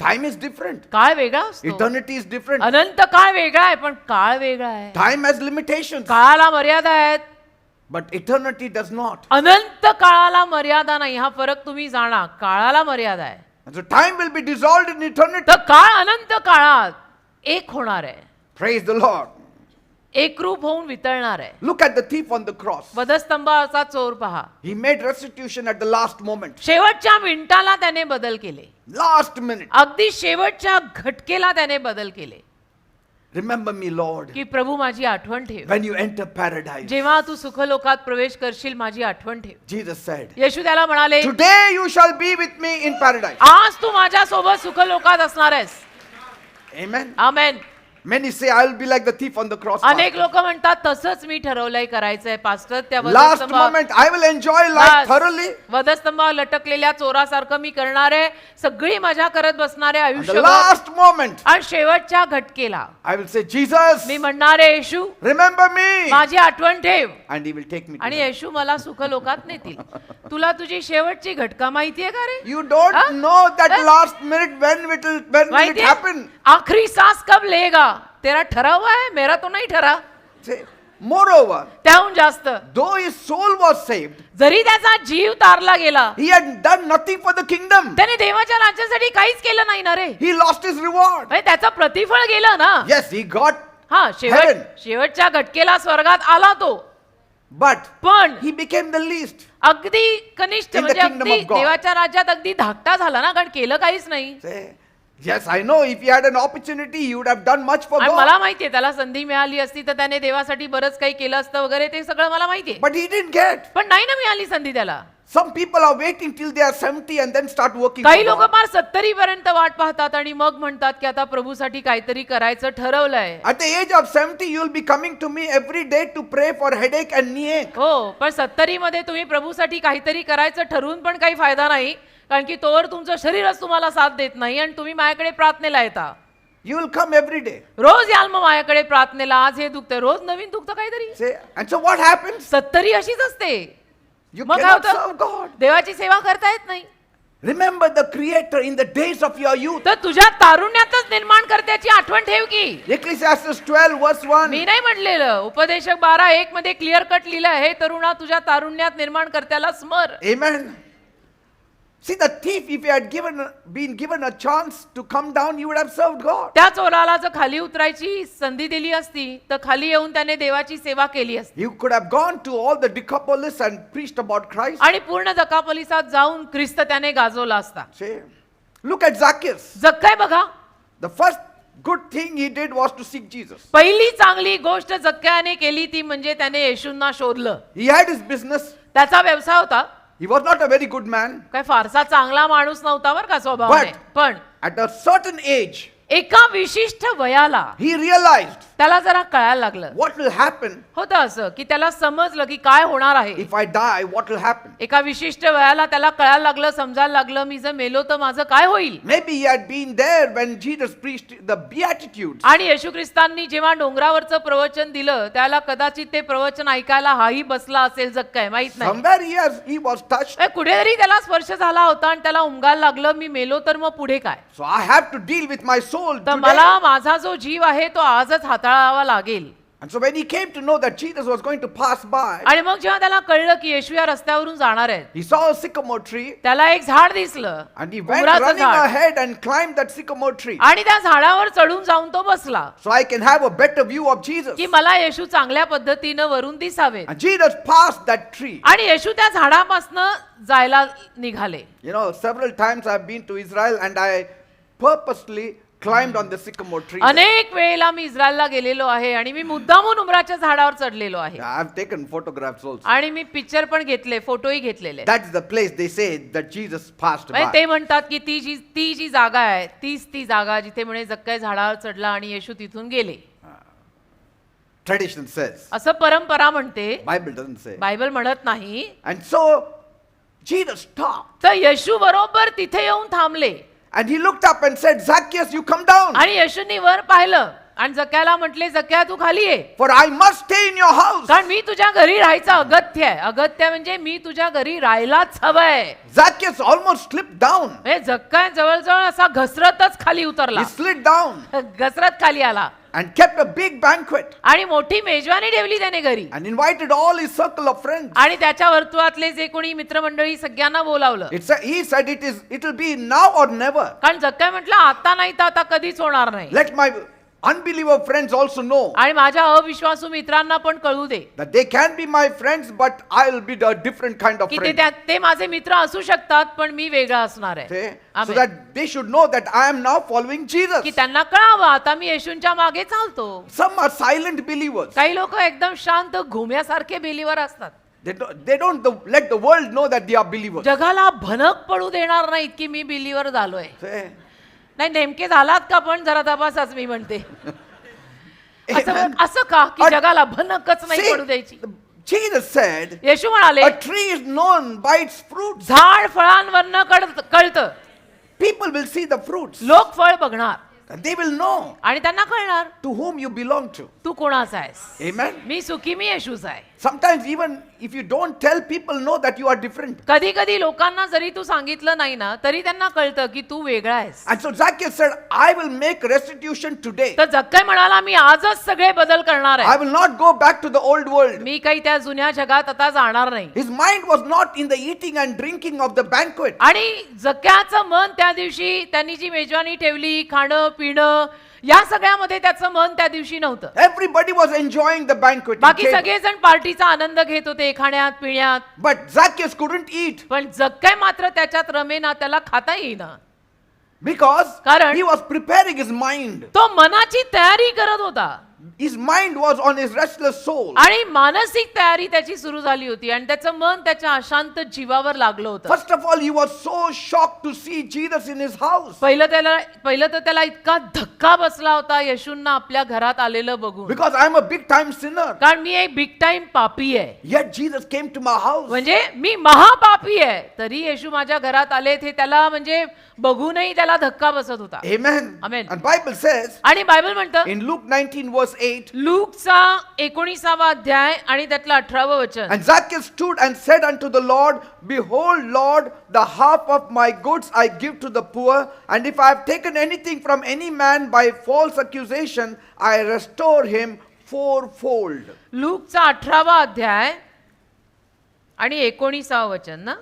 Time is different. काळ वेगळा असतो. Eternity is different. अनंत काळ वेगळा आहे, पण काळ वेगळा आहे. Time has limitations. काळाला मर्यादा आहेत, But eternity does not. अनंत काळाला मर्यादा नाही. हा फरक तुम्ही जाणा. काळाला मर्यादा आहे, And so time will be dissolved in eternity. तर काळ अनंत काळात एक होणार आहे, Praise the Lord. एकरूप होऊन वितळणार आहे. Look at the thief on the cross. वधस्तंभाचा चोर पहा. He made restitution at the last moment. शेवटच्या मिनिटाला त्याने बदल केले. Last minute. अगदी शेवटच्या घटकेला त्याने बदल केले. Remember me, Lord, की प्रभू माझी आठवण ठेव. when you enter paradise. जेव्हा तू सुखलोकात प्रवेश करशील माझी आठवण ठेव. Jesus said, येशू त्याला म्हणाले, today you shall be with me in paradise. आज तू माझ्या सोबत सुखलोकात असणार आहेस. Amen. Amen. Many say, I will be like the thief on the cross. अनेक Pastor. लोक म्हणतात तसंच मी ठरवलंय करायचंय पास्टर. त्या Last moment, I will enjoy life thoroughly. वधस्तंभावर लटकलेल्या चोरासारखं मी करणार आहे. सगळी मजा करत बसणार आहे And the आयुष्यभर. last moment, आणि शेवटच्या घटकेला I will say, Jesus, मी म्हणणार आहे, येशू remember me. माझी आठवण ठेव. And he will take me to आणि heaven. येशू मला सुखलोकात नेतील. तुला तुझी शेवटची घटका माहितीये का रे? You don't Huh? know that Huh? last minute when will it माहितीये? happen. आखरी सांस कब लेगा? तेरा ठरा हुआ है, मेरा तो नहीं ठरा. Say, moreover, त्याहून जास्त though his soul was saved, जरी त्याचा जीव तारला गेला, he had done nothing for the kingdom. त्याने देवाच्या राज्यासाठी काहीच केलं नाही ना रे. He lost his reward. म्हणजे त्याचं प्रतिफळ गेलं ना. Yes, he got, हा Heaven. शेवटच्या घटकेला स्वर्गात आला तो, but पण he became the least. अगदी कनिष्ठ In the म्हणजे kingdom अगदी of God. देवाच्या राज्यात अगदी धाकटा झाला ना, कारण केलं काहीच नाही. Say, yes, I know if he had an opportunity, he would have done much for आणि God. मला माहितीये त्याला संधी मिळाली असती तर त्याने देवासाठी बरंच काही केलं असतं वगैरे, ते सगळं मला माहितीये. But he didn't get. पण नाही ना मिळाली संधी त्याला. Some people are waiting till they are 70 and then start working काही for लोक God. फार 70 पर्यंत वाट पाहतात आणि मग म्हणतात की आता प्रभूसाठी काहीतरी करायचं ठरवलंय. At the age of 70, you will be coming to me every day to pray for headache and knee ache. हो, पण 70 मध्ये तुम्ही प्रभूसाठी काहीतरी करायचं ठरवून पण काही फायदा नाही, कारण की तोवर तुमचं शरीरच तुम्हाला साथ देत नाही आणि तुम्ही माझ्याकडे प्रार्थनेला येता. You will come every day. रोज याल मग माझ्याकडे प्रार्थनेला. आज हे दुखतंय, रोज नवीन दुखतं काहीतरी. Say, and so what happens? 70 अशीच असते. You मग काय cannot होतं? serve God. देवाची सेवा करता येत नाही. Remember the Creator in the days of your youth. तर तुझ्या तारुण्यातच निर्माण करत्याची आठवण ठेव की. Ecclesiastes 12 verse 1. मी नाही म्हटलेलं, उपदेशक 12:1 मध्ये क्लिअर कट लिहिलं आहे, तरुणा तुझ्या तारुण्यात निर्माण करत्याला स्मर. Amen. See, the thief, if he had been given a chance to come down, he would have served God. त्या चोराला जर खाली उतरायची संधी दिली असती तर खाली येऊन त्याने देवाची सेवा केली असती. You could have gone to all the Decapolis and preached about Christ. आणि पूर्ण जकापोलिसात जाऊन ख्रिस्त त्याने गाजवला असता. Say, look at Zacchaeus. जक्काय बघा, The first good thing he did was to seek Jesus. पहिली चांगली गोष्ट जक्कायाने केली ती म्हणजे त्याने येशूंना शोधलं. He had his business. त्याचा व्यवसाय होता. He was not a very good man. काय फारसा चांगला माणूस नव्हता बरं का स्वभावाने, पण At a certain age, एका विशिष्ट वयाला he realized त्याला जरा कळायला लागलं. what will happen होतं असं की त्याला समजलं की काय होणार आहे. if I die, what will happen. एका विशिष्ट वयाला त्याला कळायला लागलं, समजायला लागलं, मी जर मेलो तर माझं काय होईल. Maybe he had been there when Jesus preached the Beatitudes. आणि येशू ख्रिस्तांनी जेव्हा डोंगरावरचं प्रवचन दिलं त्याला कदाचित ते प्रवचन ऐकायला हाही बसला असेल, जक्काय माहित नाही. Somewhere he was touched. कुठेतरी त्याला स्पर्श झाला होता आणि त्याला उमगायला लागलं, मी मेलो तर मग पुढे काय. So I have to deal with my soul तर today. मला माझा जो जीव आहे तो आजच हाताळावा लागेल. And so when he came to know that Jesus was going to pass by, आणि मग जेव्हा त्याला कळलं की येशू या रस्त्यावरून जाणार आहेत, he saw a sycamore tree त्याला एक झाड दिसलं, and he went उमराचं running झाड. ahead and climbed that sycamore tree. आणि त्या झाडावर चढून जाऊन तो बसला So I can have a better view of Jesus. की मला येशू चांगल्या पद्धतीनं वरून दिसावेत. And Jesus passed that tree. आणि येशू त्या झाडापासनं जायला निघाले. You know, several times I've been to Israel and I purposely climbed on the sycamore tree. अनेक वेळेला मी इस्रायलला गेलेलो आहे आणि मी मुद्दामून उमराच्या झाडावर चढलेलो आहे I've taken photographs also. आणि मी पिक्चर पण घेतले, फोटोही घेतलेले. That's the place they say that Jesus passed म्हणजे by. ते म्हणतात की ती जी जागा आहे तीच ती जागा जिथे म्हणे जक्कई झाडावर चढला आणि येशू तिथून गेले, Tradition says. असं परंपरा म्हणते, Bible doesn't say. बायबल म्हणत नाही. And so Jesus stopped तर येशू बरोबर तिथे येऊन थांबले and he looked up and said, Zacchaeus, you come down, आणि येशूंनी वर पाहिलं आणि जक्क्याला म्हटले, जक्क्या तू खाली ये, for I must stay in your house. कारण मी तुझ्या घरी राहायचं अगत्य आहे. अगत्य म्हणजे मी तुझ्या घरी राहायलाच हवंय. Zacchaeus almost slipped down. म्हणजे जक्का जवळजवळ असा घसरतच खाली उतरला, He slid down घसरत खाली आला and kept a big banquet आणि मोठी मेजवानी ठेवली त्याने घरी and invited all his circle of friends. आणि त्याच्या वर्तुळातले जे कोणी मित्रमंडळी सगळ्यांना बोलावलं. He said it will be now or never. कारण जक्का म्हटलं, आता नाही तर आता कधीच होणार नाही Let my unbeliever friends also know आणि माझ्या अविश्वासू मित्रांना पण कळू दे that they can be my friends, but I'll be a different kind of की friend. ते माझे मित्र असू शकतात पण मी वेगळा असणार आहे. Okay? So amen. that they should know that I am now following Jesus. की त्यांना कळावं आता मी येशूंच्या मागे चालतो. Some are silent believers. काही लोक एकदम शांत घुम्यासारखे बिलीवर असतात. They don't let the world know that they are believers. जगाला भनक पडू देणार नाहीत की मी बिलीवर झालोय. Okay? नाही, नेमके झालात का पण जरा तपासाच मी म्हणते. Amen. असं का की And- जगाला भनकच नाही See, पडू द्यायची. Jesus said, येशू म्हणाले, a tree is known by its fruits. झाड फळांवरनं कळतं. People will see the fruits लोक फळ बघणार and they will know आणि त्यांना कळणार to whom you belong to. तू कोणाचा आहेस. Amen. मी सुखी, मी येशूचा आहे. Sometimes even if you don't tell, people know that you are different. कधी कधी लोकांना जरी तू सांगितलं नाही ना तरी त्यांना कळतं की तू वेगळा आहेस. And so Zacchaeus said, I will make restitution today. तर जक्कई म्हणाला, मी आजच सगळे बदल करणार I आहे. will not go back to the old world. मी काही त्या जुन्या जगात आता जाणार नाही. His mind was not in the eating and drinking of the banquet. आणि जक्क्याचं मन त्या दिवशी त्यांनी जी मेजवानी ठेवली, खाणं पिणं या सगळ्यामध्ये त्याचं मन त्या दिवशी नव्हतं. Everybody was enjoying the banquet. बाकी सगळेजण पार्टीचा आनंद घेत होते, खाण्यात पिण्यात. But Zacchaeus couldn't eat पण जक्कई मात्र त्याच्यात रमेना, त्याला खाता येईना. because कारण- he was preparing his mind. तो मनाची तयारी करत होता His mind was on his restless soul. आणि मानसिक तयारी त्याची सुरू झाली होती आणि त्याचं मन त्याच्या अशांत जीवावर लागलं होतं. First of all, he was so shocked to see Jesus in his house. पहिलं तर त्याला इतका धक्का बसला होता येशूंना आपल्या घरात आलेलं बघून. Because I'm a big time sinner. कारण मी एक बिग टाइम पापी आहे. Yet Jesus came to my house. म्हणजे मी महापापी आहे तरी येशू माझ्या घरात आले, ते त्याला म्हणजे बघूनही त्याला धक्का बसत होता. Amen. Amen. And Bible says आणि बायबल म्हणतं in Luke 19 verse 8, लूकचा 19वा अध्याय आणि त्यातलं 18वं वचन. and Zacchaeus stood and said unto the Lord, Behold, Lord, the half of my goods I give to the poor, and if I have taken anything from any man by false accusation, I restore him fourfold. लूकचा 18वा अध्याय आणि 19वा वचन ना.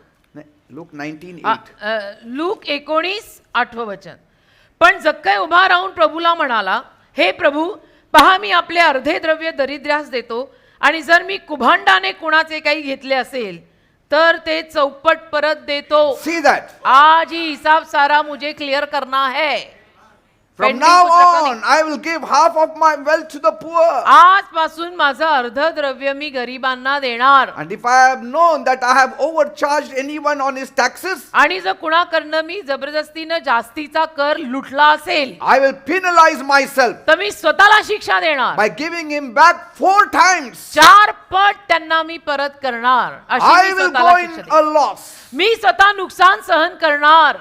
Luke 19:8. Look 19:8 वचन. पण जक्कई उभा राहून प्रभूला म्हणाला, हे प्रभू, पहा मी आपले अर्धे द्रव्य दरिद्र्यास देतो आणि जर मी कुभांडाने कुणाचे काही घेतले असेल तर ते चौपट परत देतो. See that. आज ही हिसाब सारा मुझे क्लियर करना है. From पेंडिंग now पुस्तकाने- on, I will give half of my wealth to the poor. आजपासून माझं अर्ध द्रव्य मी गरिबांना देणार. And if I have known that I have overcharged anyone on his taxes, आणि जर कुणाकडनं मी जबरदस्तीनं जास्तीचा कर लुटला असेल I will penalize myself तर मी स्वतःला शिक्षा देणार. by giving him back 4 times. 4 पट त्यांना मी परत करणार. अशी I मी will स्वतःला go in शिक्षा a देईन. loss. मी स्वतः नुकसान सहन करणार,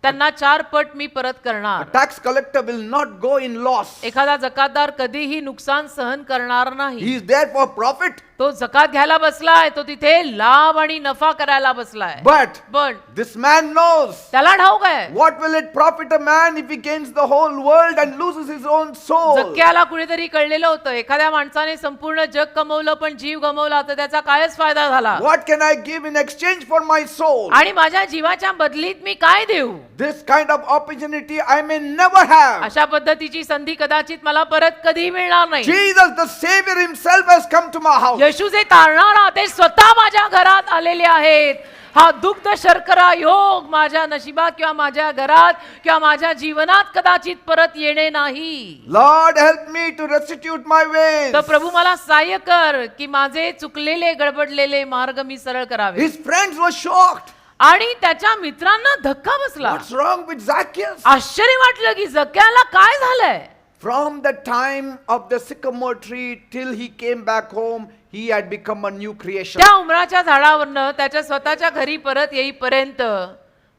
त्यांना 4 पट मी परत A करणार. tax collector will not go in loss. एखादा जकातदार कधीही नुकसान सहन करणार नाही. He is there for profit. तो जकात घ्यायला बसलाय, तो तिथे लाभ आणि नफा करायला बसलाय. But पण this man knows त्याला ठाऊक आहे, what will it profit a man if he gains the whole world and loses his own soul. जक्क्याला कुणीतरी कळलेलं होतं, एखाद्या माणसाने संपूर्ण जग कमवलं पण जीव गमवला तर त्याचा कायच फायदा झाला. What can I give in exchange for my soul? आणि माझ्या जीवाच्या बदलीत मी काय देऊ. This kind of opportunity I may never have. अशा पद्धतीची संधी कदाचित मला परत कधी मिळणार नाही. Jesus, the Savior himself has come to my house. येशू जे तारणारा ते स्वतः माझ्या घरात आलेले आहेत. हा दुग्ध शर्करा योग माझ्या नशिबात किंवा माझ्या घरात किंवा माझ्या जीवनात कदाचित परत येणे नाही. Lord, help me to restitute my ways. तर प्रभू मला सहाय्य कर की माझे चुकलेले गडबडलेले मार्ग मी सरळ करावे. His friends were shocked. आणि त्याच्या मित्रांना धक्का बसला. What's wrong with Zacchaeus? आश्चर्य वाटलं की जक्याला काय झालंय. From the time of the sycamore tree till he came back home, he had become a new creation. त्या उमराच्या झाडावरनं त्याच्या स्वतःच्या घरी परत येईपर्यंत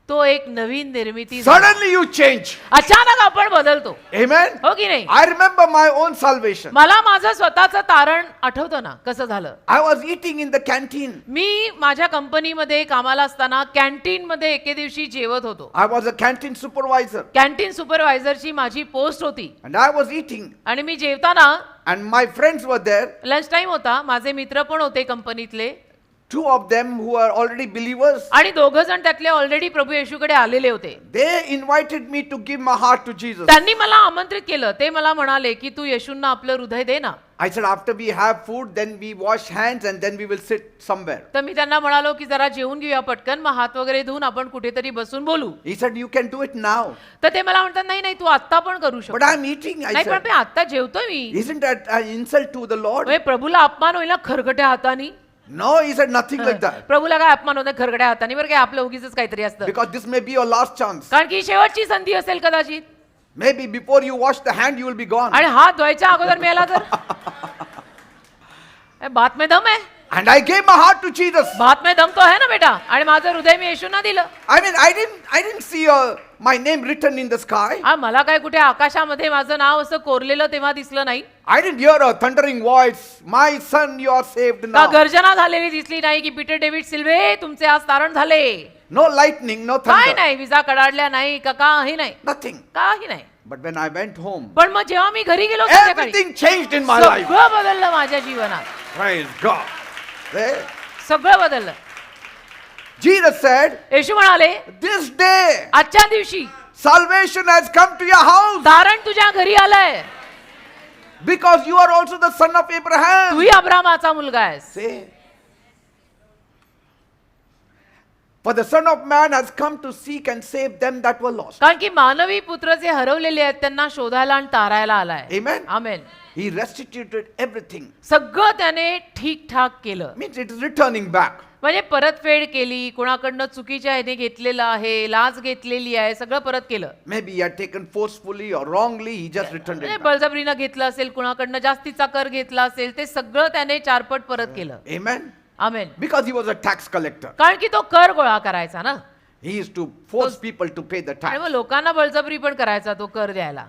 तो एक नवीन निर्मिती झाला. Suddenly you change. अचानक आपण बदलतो. Amen. हो की नाही. I remember my own salvation. मला माझं स्वतःचं तारण आठवतं ना कसं झालं. I was eating in the canteen. मी माझ्या कंपनीमध्ये कामाला असताना कॅन्टीन मध्ये एके दिवशी जेवत होतो. I was a canteen supervisor canteen सुपरवायझरची माझी पोस्ट होती and I was eating आणि मी जेवताना and my friends were there. Lunch time होता. माझे मित्र पण होते कंपनीतले. Two of them who are already believers. आणि दोघं जण त्यातले ऑलरेडी प्रभू येशूकडे आलेले होते. They invited me to give my heart to Jesus. त्यांनी मला आमंत्रित केलं. ते मला म्हणाले की तू येशूंना आपलं हृदय दे ना. I said after we have food then we wash hands and then we will sit somewhere. तर मी त्यांना म्हणालो की जरा जेवून घेऊया पटकन मग हात वगैरे धुवून आपण कुठेतरी बसून बोलू. He said you can do it now. तर ते मला म्हणतात नाही नाही तू आत्ता पण करू But शकतो. I'm eating. I नाही पण said, मी आत्ता जेवतोय मी. isn't that an insult to the Lord? म्हणजे प्रभूला अपमान होईल ना खरगट्या हातानी. No, he said nothing like that. प्रभूला काय अपमान होतं खरगट्या हातानी. बरं काय आपलं उगीच काहीतरी असतं. Because this may be your last chance. कारण की शेवटची संधी असेल कदाचित. Maybe before you wash the hand you will be gone. आणि हात धुवायच्या अगोदर मिळाला तर बात में दम है. And I gave my heart to Jesus. बात में दम तो है ना बेटा. आणि माझं हृदय मी येशूंना दिलं. I mean, I didn't see my name written in the sky. मला काय कुठे आकाशामध्ये माझं नाव असं कोरलेलं तेव्हा दिसलं नाही. I didn't hear a thundering voice. My son, you are saved का now. गर्जना झालेली दिसली नाही की पीटर डेव्हिड सिल्वे तुमचे आज तारण झाले. No lightning, no काय thunder. नाही विजा कडाडल्या नाही का काही नाही Nothing. काही नाही. But when I went home, पण मग जेव्हा मी घरी गेलो संध्याकाळी everything changed in my life. सगळं बदललं माझ्या जीवनात. Praise God. Eh? सगळं बदललं. Jesus said, येशू म्हणाले this day आजच्या दिवशी salvation has come to your house तारण तुझ्या घरी आलंय. because you are also the son of Abraham. तूही अब्रामाचा मुलगा आहेस. Say, for the Son of Man has come to seek and save them that were lost. कारण की मानवी पुत्र जे हरवलेले आहेत त्यांना शोधायला आणि तारायला आलाय. Amen. Amen. He restituted everything. सगळं त्याने ठीक ठाक केलं. Means it is returning back. म्हणजे परतफेड केली. कुणाकडनं चुकीच्या ह्याने घेतलेलं आहे, लाच घेतलेली आहे, सगळं परत केलं. Maybe he had taken forcefully or wrongly, he just returned म्हणजे it back. बळजबरीनं घेतलं असेल, कुणाकडनं जास्तीचा कर घेतला असेल, ते सगळं त्याने चारपट परत केलं. Amen. Amen. Because he was a tax collector. कारण की तो कर गोळा करायचा ना. He used to force people to pay the आणि tax. मग लोकांना बळजबरी पण करायचा तो कर द्यायला.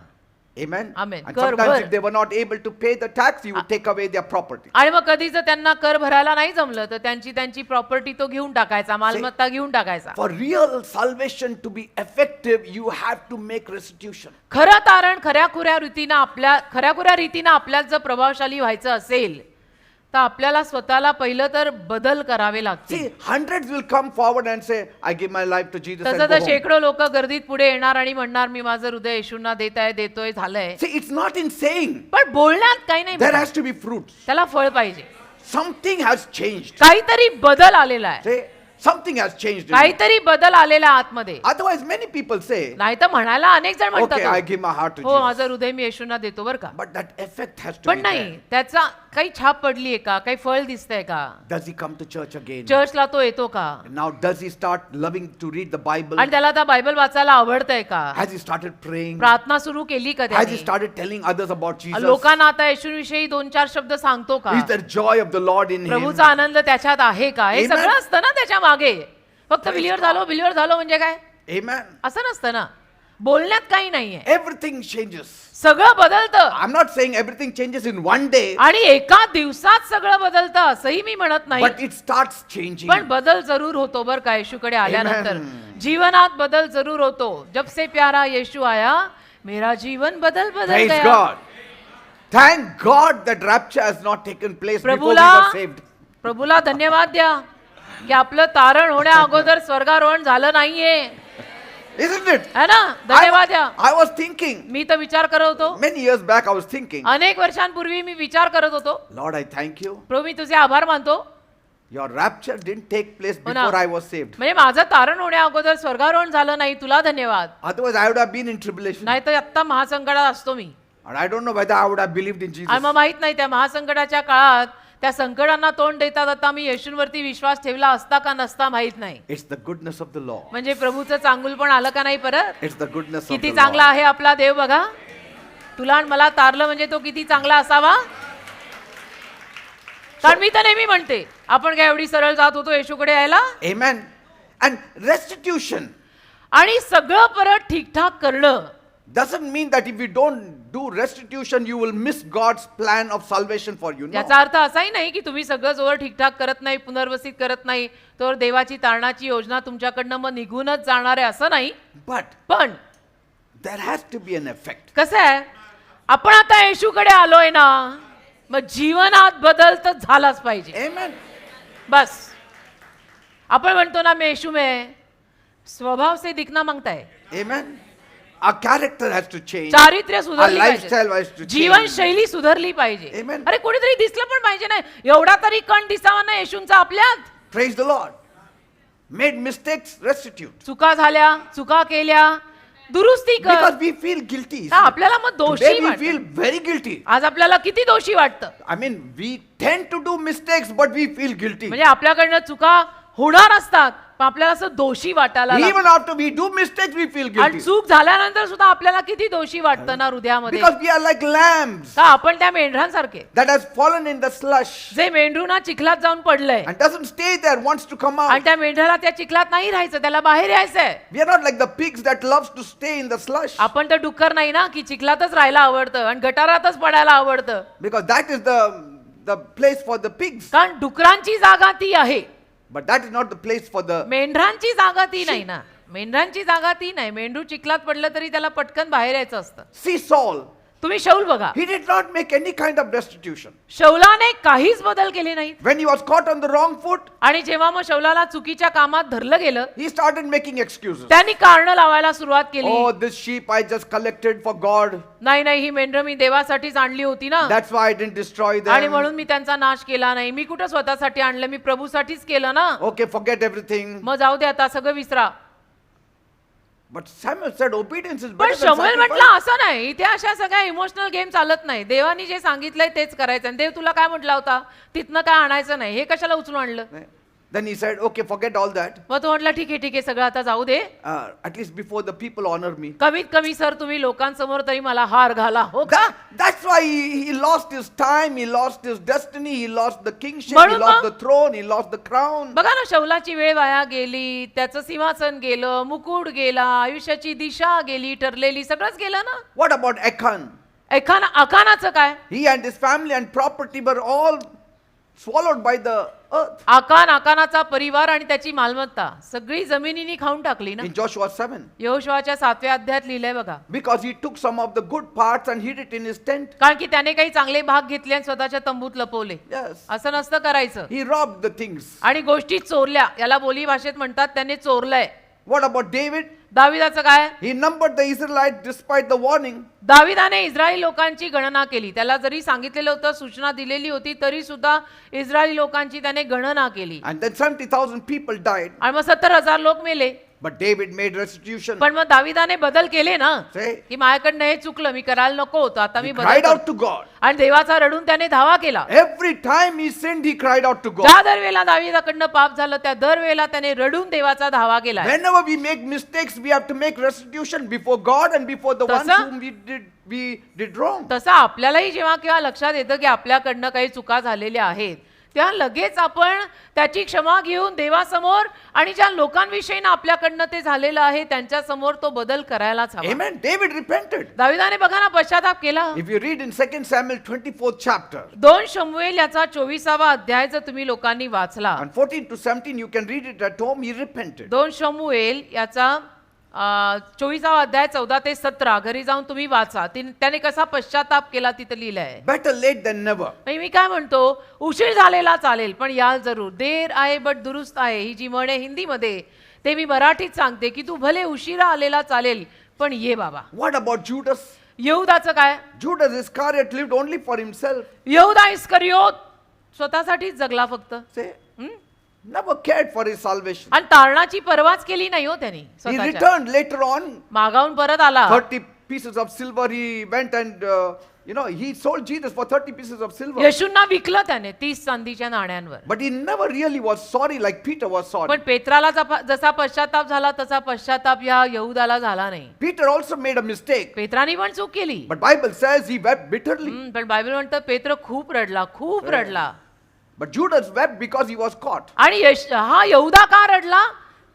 Amen. Amen. And कर sometimes भर. if they were not able to pay the tax, he would take away their property. आणि मग कधी जर त्यांना कर भरायला नाही जमलं तर त्यांची प्रॉपर्टी तो घेऊन टाकायचा, मालमत्ता घेऊन टाकायचा. For real salvation to be effective, you have to make restitution. खरं तारण खऱ्याखुऱ्या रीतीनं आपल्यात जर प्रभावशाली व्हायचं असेल तर आपल्याला स्वतःला पहिलं तर बदल करावे लागतील. See, hundreds will come forward and say, I give my life to Jesus and तसं go तर home. शेकडो लोक गर्दीत पुढे येणार आणि म्हणणार मी माझं हृदय येशूंना देतोय झालंय. See, it's not in saying. पण बोलण्यात काही नाही. There has to be fruits. त्याला फळ पाहिजे. Something has changed. काहीतरी बदल आलेला आहे. Say, something has changed. in you. काहीतरी बदल आलेला आहे आतमध्ये. Otherwise, many people say, नाही तर म्हणायला अनेक जण okay, I म्हणतात give my heart to हो Jesus. माझं हृदय मी येशूंना देतो बरं का. But that effect has to पण be नाही there. त्याचा काही छाप पडलीये का, काही फळ दिसतंय का, Does he come to church again? चर्चला तो येतो का, Now, does he start loving to read the Bible? आणि त्याला आता बायबल वाचायला आवडतंय का, Has he started praying? प्रार्थना सुरू केली का Has he त्याने, started telling others about Jesus? लोकांना आता येशूविषयी 2-4 शब्द सांगतो का, Is there joy of the Lord in him? प्रभूचा आनंद त्याच्यात आहे का. हे Amen. सगळं असतं ना त्याच्या मागे. फक्त बिलिव्हर झालो म्हणजे काय Amen. असं नसतं ना. बोलण्यात काही नाहीये. Everything changes. सगळं बदलतं. I'm not saying everything changes in one day, आणि एका दिवसात सगळं बदलतं असंही मी म्हणत नाही. but it starts changing. पण बदल जरूर होतो बरं का. येशूकडे आल्यानंतर Amen. जीवनात बदल जरूर होतो. जब से प्यारा येशू आया मेरा जीवन बदल Praise Gaya. God. Thank God that rapture has not taken place before we प्रभूला were saved. प्रभूला धन्यवाद द्या की आपलं तारण होण्या अगोदर स्वर्गारोहण झालं नाहीये. Isn't it? है ना. धन्यवाद द्या. I was thinking, मी तर विचार करत होतो. many years back I was thinking, अनेक वर्षांपूर्वी मी विचार करत होतो. Lord, I thank you प्रभू मी तुझे आभार मानतो Your rapture didn't take place हो ना. before I was saved. म्हणजे माझं तारण होण्या अगोदर स्वर्गारोहण झालं नाही, तुला धन्यवाद. Otherwise, I would have been in tribulation. नाही तर आत्ता महासंकटात असतो मी. And I don't know whether I would have believed in Jesus. आणि मग माहित नाही त्या महासंकटाच्या काळात त्या संकटांना तोंड देतात आता मी येशूंवरती विश्वास ठेवला असता का नसता माहित नाही. It's the goodness of the Lord. म्हणजे प्रभूचं चांगुलपण आलं का नाही परत. It's the goodness of किती the चांगला Lord. आहे आपला देव बघा. तुला आणि मला तारलं म्हणजे तो किती चांगला असावा. कारण मी तर नेहमी म्हणते आपण काय एवढी सरळ जात होतो येशूकडे यायला. Amen. And restitution आणि सगळं परत ठीकठाक करणं doesn't mean that if you don't do restitution, you will miss God's plan of salvation for you. No. याचा अर्थ असाही नाही की तुम्ही सगळं जोर ठीकठाक करत नाही, पुनर्वसित करत नाही तर देवाची तारणाची योजना तुमच्याकडनं मग निघूनच जाणार आहे असं नाही. But पण there has to be an effect. कसं आहे आपण आता येशूकडे आलोय ना मग जीवनात बदल तर झालाच पाहिजे. Amen. बस आपण म्हणतो ना मैं यीशु में स्वभाव से दिखना मांगता है. Amen. Our character has to change. चारित्र्य Our सुधारली lifestyle पाहिजे, has to change. जीवनशैली सुधारली पाहिजे. Amen. अरे कोणीतरी दिसलं पण पाहिजे ना, एवढा तरी कण दिसावा ना येशूंचा आपल्यात. Praise the Lord. Made mistakes, restitute. चुका झाल्या, चुका केल्या, दुरुस्ती कर. Because we feel guilty. हा, आपल्याला मग दोषी Today we वाटतं. feel very guilty. आज आपल्याला किती दोषी वाटतं. I mean, we tend to do mistakes, but we feel guilty. म्हणजे आपल्याकडनं चुका होणार असतात पण आपल्याला असं दोषी वाटायला लागतं. Even after we do mistakes, we feel आणि guilty. चूक झाल्यानंतर सुद्धा आपल्याला किती दोषी वाटतं ना हृदयामध्ये. Because we are like lambs का आपण त्या मेंढरांसारखे that has fallen in the slush जे मेंढरूना चिखलात जाऊन पडलंय and doesn't stay there, wants to come आणि out. त्या मेंढराला त्या चिखलात नाही राहायचं, त्याला बाहेर यायचंय. We are not like the pigs that loves to stay in the slush. आपण तर डुक्कर नाही ना की चिखलातच राहायला आवडतं आणि गटारातच पडायला आवडतं. Because that is the place for the pigs. कारण डुकरांची जागा ती आहे, But that is not the place for the... मेंढरांची जागा ती नाही ना. मेंढरांची जागा ती नाही. मेंढरू चिखलात पडलं तरी त्याला पटकन बाहेर यायचं असतं. See Saul. तुम्ही शौल बघा, He did not make any kind of restitution. शौलाने काहीच बदल केले नाहीत. When he was caught on the wrong foot, आणि जेव्हा मग शौलाला चुकीच्या कामात धरलं गेलं he started making excuses. त्यांनी कारण लावायला सुरुवात केली. Oh, this sheep I just collected for God. नाही नाही ही मेंढरं मी देवासाठीच आणली होती ना That's why I didn't destroy आणि them. म्हणून मी त्यांचा नाश केला नाही. मी कुठं स्वतःसाठी आणलं, मी प्रभूसाठीच केलं ना. Okay, forget everything. मग जाऊ दे आता सगळं विसरा. But Samuel said obedience is पण better than शमूएल sacrifice. म्हटलं असं नाही, इथे अशा सगळ्या इमोशनल गेम चालत नाही. देवानी जे सांगितलंय तेच करायचं. आणि देव तुला काय म्हटला होता तिथनं काय आणायचं नाही, हे कशाला उचलून आणलं. Then he said, okay, forget all that. मग तो म्हटला ठीक आहे सगळं आता जाऊ दे. At least before the people honor me. कमीत कमी सर तुम्ही लोकांसमोर तरी मला हार घाला, हो का. That's why he lost his time, he lost his destiny, he lost the kingship, he म्हणून lost मग- the throne, he lost the crown. बघा ना शौलाची वेळ वाया गेली, त्याचं सिंहासन गेलं, मुकुट गेला, आयुष्याची दिशा गेली, ठरलेली सगळंच गेलं ना. What about Achan? अकानाचं काय. He and his family and property were all swallowed by the earth. आकानाचा परिवार आणि त्याची मालमत्ता सगळी जमिनीने खाऊन टाकली ना. In Joshua 7. यहोशुआच्या 7व्या अध्यायात लिहिलंय बघा. Because he took some of the good parts and hid it in his tent. कारण की त्याने काही चांगले भाग घेतले आणि स्वतःच्या तंबूत लपवले. Yes. असं नसतं करायचं. He robbed the things. आणि गोष्टी चोरल्या, याला बोली भाषेत म्हणतात त्याने चोरलंय. What about David? दाविदाचं काय. He numbered the Israelites despite the warning. दाविदाने इस्रायली लोकांची गणना केली. त्याला जरी सांगितलेलं होतं, सूचना दिलेली होती, तरी सुद्धा इस्रायली लोकांची त्याने गणना केली. And then 70,000 people died. आणि मग 70,000 लोक मेले. But David made restitution. पण मग दाविदाने बदल केले ना Say, की माझ्याकडनं हे चुकलं, मी करायला नको होतं, आता मी he बदल cried out करतो. to God. आणि देवाचा रडून त्याने धावा केला. Every time he sinned, he cried out to God. ज्या दरवेळेला दाविदाकडनं पाप झालं त्या दरवेळेला त्याने रडून देवाचा धावा केला. Whenever we make mistakes, we have to make restitution before God and before the ones तसं- whom we did wrong. तसं आपल्यालाही जेव्हा केव्हा लक्षात येतं की आपल्याकडनं काही चुका झालेल्या आहेत तेव्हा लगेच आपण त्याची क्षमा घेऊन देवासमोर आणि ज्या लोकांविषयी आपल्याकडनं ते झालेलं आहे त्यांच्या समोर तो बदल करायलाच हवा. Amen. David repented. दाविदाने बघा ना पश्चाताप केला. If you read in 2 Samuel 24th chapter 2 शमूएल याचा 24वा अध्याय जर तुम्ही लोकांनी वाचला, and 14 to 17, you can read it at home. He repented. 2 शमूएल याचा 24वा अध्याय 14 ते 17 घरी जाऊन तुम्ही वाचा. त्याने कसा पश्चाताप केला तिथं लिहिलंय. Better late than never. मी काय म्हणतो, उशीर झालेला चालेल पण याल जरूर. देर आहे बट दुरुस्त आहे, ही जी म्हण आहे हिंदीमध्ये ते मी मराठीत सांगते की तू भले उशिरा आलेला चालेल पण ये बाबा. What about Judas? यहूदाचं काय. Judas Iscariot lived only for himself. यहूदा इस्करियोत स्वतःसाठीच जगला फक्त. Say, Never cared for his salvation. आणि तारणाची पर्वाच केली नाही हो त्यांनी He स्वतःच्या. returned later on. मागावून परत आला 30 pieces of silver. He went and, he sold Jesus for 30 pieces of silver. येशूंना विकलं त्याने 30 चांदीच्या नाण्यांवर. But he never really was sorry like Peter was sorry. पण पेत्राला जसा पश्चाताप झाला तसा पश्चाताप या यहूदाला झाला नाही. Peter also made a mistake. पेत्राने पण चूक केली. But Bible says he wept bitterly. पण बायबल म्हणतं पेत्र खूप रडला, खूप रडला. But Judas wept because he was caught. आणि हा यहूदा का रडला?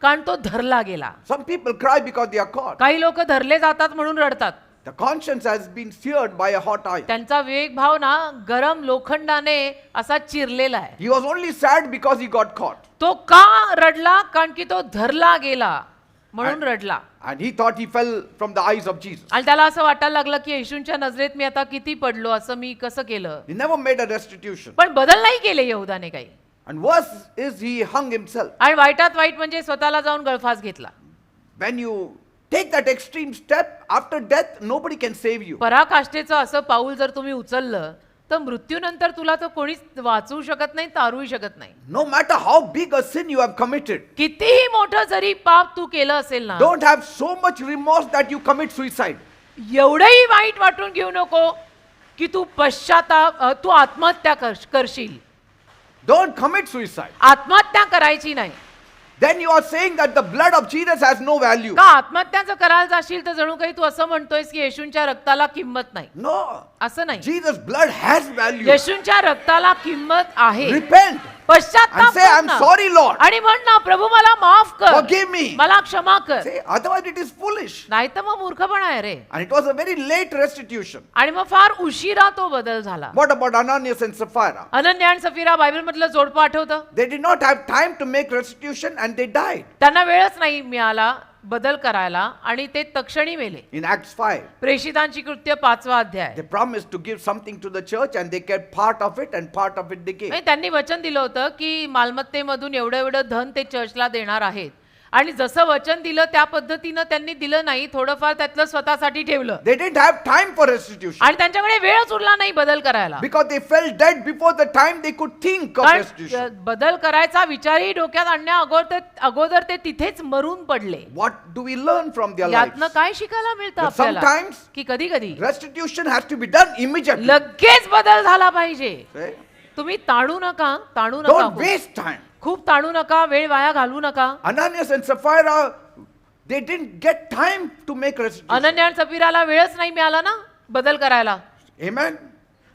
कारण तो धरला गेला. Some people cry because they are caught. काही लोक धरले जातात म्हणून रडतात. The conscience has been seared by a hot iron. त्यांचा विवेक भाव ना गरम लोखंडाने असा चिरलेला आहे. He was only sad because he got caught. तो का रडला? कारण की तो धरला गेला म्हणून रडला. And he thought he fell from the eyes of Jesus. आणि त्याला असं वाटायला लागलं की येशूंच्या नजरेत मी आता किती पडलो, असं मी कसं केलं. He never made a restitution. पण बदल नाही केले यहूदाने काही. And worse is he hung himself. आणि वाईटात वाईट म्हणजे स्वतःला जाऊन गळफास घेतला. When you take that extreme step, after death, nobody can save you. पराकाष्ठेचं असं पाऊल जर तुम्ही उचललं तर मृत्यूनंतर तुला तर कोणीच वाचवू शकत नाही, तारू शकत नाही. No matter how big a sin you have committed, कितीही मोठं जरी पाप तू केलं असेल ना, don't have so much remorse that you commit suicide. एवढंही वाईट वाटून घेऊ नको की तू तू आत्महत्या करशील. Don't commit suicide. आत्महत्या करायची नाही. Then you are saying that the blood of Jesus has no value. का आत्महत्या जर करायला जाशील तर जणू काही तू असं म्हणतोयस की येशूंच्या रक्ताला किंमत नाही. No. असं नाही. Jesus' blood has value. येशूंच्या रक्ताला किंमत आहे. Repent पश्चाताप and say, कर I'm ना. sorry, Lord. आणि म्हण ना, प्रभू मला माफ कर, Forgive me. मला क्षमा कर. Say, otherwise it is foolish. नाही तर मग मूर्खपणा आहे रे. And it was a very late restitution. आणि मग फार उशिरा तो बदल झाला. What about Ananias and Sapphira? Ananya आणि सफीरा बायबल मधलं जोडपं आठवतं. They did not have time to make restitution and they died. त्यांना वेळच नाही मिळाला बदल करायला आणि ते तक्षणी मेले. In Acts 5, प्रेषितांची कृत्य 5वा अध्याय. they promised to give something to the church and they kept part of it and part of it they gave. म्हणजे त्यांनी वचन दिलं होतं की मालमत्तेमधून एवढं एवढं धन ते चर्चला देणार आहेत. आणि जसं वचन दिलं त्या पद्धतीनं त्यांनी दिलं नाही, थोडंफार त्यातलं स्वतःसाठी ठेवलं. They didn't have time for restitution आणि त्यांच्याकडे वेळच उरला नाही बदल करायला. because they fell dead before the time they could think of कारण restitution. बदल करायचा विचारही डोक्यात आणण्या अगोदर ते तिथेच मरून पडले. What do we learn from their यातनं lives? काय शिकायला मिळतं That आपल्याला? sometimes की कधी कधी restitution has to be done immediately. लगेच बदल झाला पाहिजे. Okay? तुम्ही ताणू नका. Don't waste time. खूप ताणू नका, वेळ वाया घालू नका. Ananias and Sapphira, they didn't get time to make restitution. Ananya आणि सफीराला वेळच नाही मिळाला ना बदल करायला. Amen.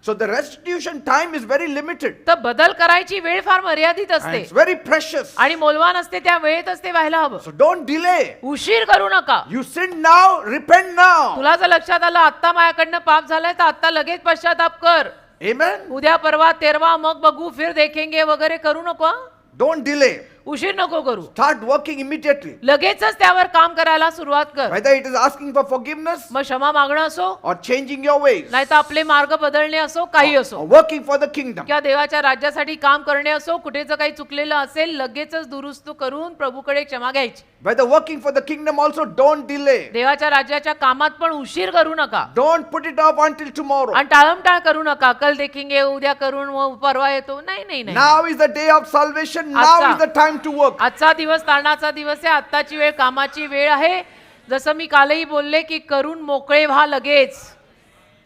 So the restitution time is very limited. तर बदल करायची वेळ फार मर्यादित And असते it's very precious. आणि मौल्यवान असते. त्या वेळेतच ते व्हायला हवं. So don't delay. उशीर करू नका. You sin now, repent now. तुला जर लक्षात आलं आता माझ्याकडनं पाप झालाय तर आता लगेच पश्चाताप कर. Amen. उद्या परवा तेरवा मग बघू फिर देखेंगे वगैरे करू नको हं? Don't delay. उशीर नको करू. Start working immediately. लगेचच त्यावर काम करायला सुरुवात कर. Whether it is asking for forgiveness मग क्षमा मागणं असो, or changing your ways नाही तर आपले मार्ग बदलणे असो, काही असो, or working for the kingdom. किंवा देवाच्या राज्यासाठी काम करणे असो, कुठे जर काही चुकलेलं असेल लगेचच दुरुस्त करून प्रभूकडे क्षमा घ्यायची. Whether working for the kingdom also, don't delay. देवाच्या राज्याच्या कामात पण उशीर करू नका Don't put it off until tomorrow. आणि टाळमटाळ करू नका. कल देखेंगे, उद्या करून मग परवा येतो. नाही नाही नाही. Now is the day of salvation. Now Acha. is the time to work. आजचा दिवस तारणाचा दिवस आहे. आत्ताची वेळ कामाची वेळ आहे. जसं मी कालही बोलले की करून मोकळे व्हा लगेच.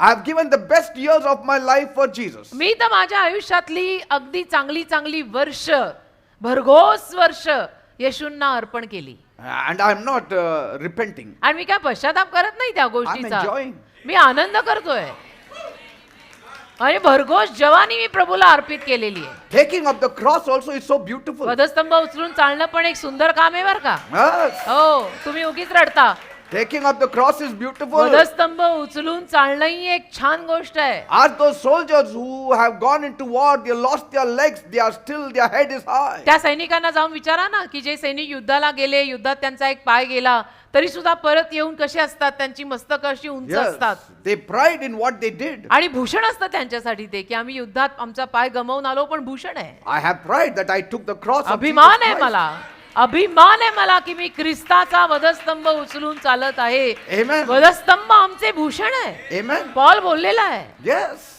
I have given the best years of my life for Jesus. मी तर माझ्या आयुष्यातली अगदी चांगली चांगली वर्ष, भरघोस वर्ष येशूंना अर्पण केली. And I am not repenting. आणि मी काय पश्चाताप करत नाही त्या गोष्टीचा. enjoying. मी आनंद करतोय आणि भरघोस जवानी मी प्रभूला अर्पित केलेली आहे. Taking up the cross also is so beautiful. वधस्तंभ उचलून चालणं पण एक सुंदर काम आहे बरं का. Yes. हो, तुम्ही उगीच रडता. Taking up the cross is beautiful. वधस्तंभ उचलून चालणं ही एक छान गोष्ट आहे. As those soldiers who have gone into war, they lost their legs, they are still, their head is high. त्या सैनिकांना जाऊन विचारा ना की जे सैनिक युद्धाला गेले, युद्धात त्यांचा एक पाय गेला तरी सुद्धा परत येऊन कसे असतात, त्यांची मस्तक अशी उंच Yes. असतात. They pride in what they did. आणि भूषण असतं त्यांच्यासाठी ते की आम्ही युद्धात आमचा पाय गमावून आलो, पण भूषण आहे. I have pride that I took the cross of अभिमान Jesus आहे Christ. मला, अभिमान आहे मला की मी ख्रिस्ताचा वधस्तंभ उचलून चालत आहे. Amen. वधस्तंभ आमचे भूषण आहे. Amen. पॉल बोललेला आहे. Yes.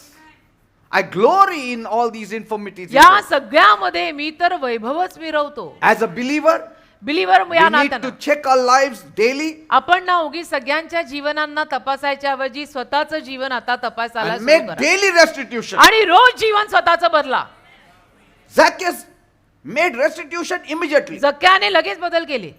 I glory in all these infirmities. he या said. सगळ्यामध्ये मी तर वैभवच मिरवतो. As a believer, believer we या need to नात्यानं check our lives daily आपण ना उगी सगळ्यांच्या जीवनांना तपासायच्या ऐवजी स्वतःचं जीवन आता तपासायला and सुरू make करा. daily restitution. आणि रोज जीवन स्वतःचं बदला. Zacchaeus made restitution immediately. जक्क्याने लगेच बदल केले.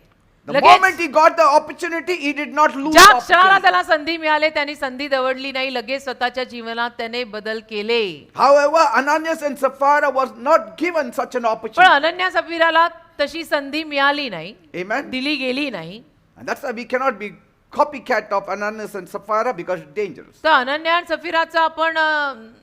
The moment he got the opportunity, he did not lose the ज्या क्षणाला opportunity. त्याला संधी मिळाली त्यांनी संधी दवडली नाही. लगेच स्वतःच्या जीवनात त्याने बदल केले. However, Ananias and Sapphira was not given such an पण opportunity. अनन्या सफीराला तशी संधी मिळाली नाही, Amen. दिली गेली नाही. And that's why we cannot be copycat of Ananias and Sapphira because it's dangerous. तर अनन्या आणि सफीराचं आपण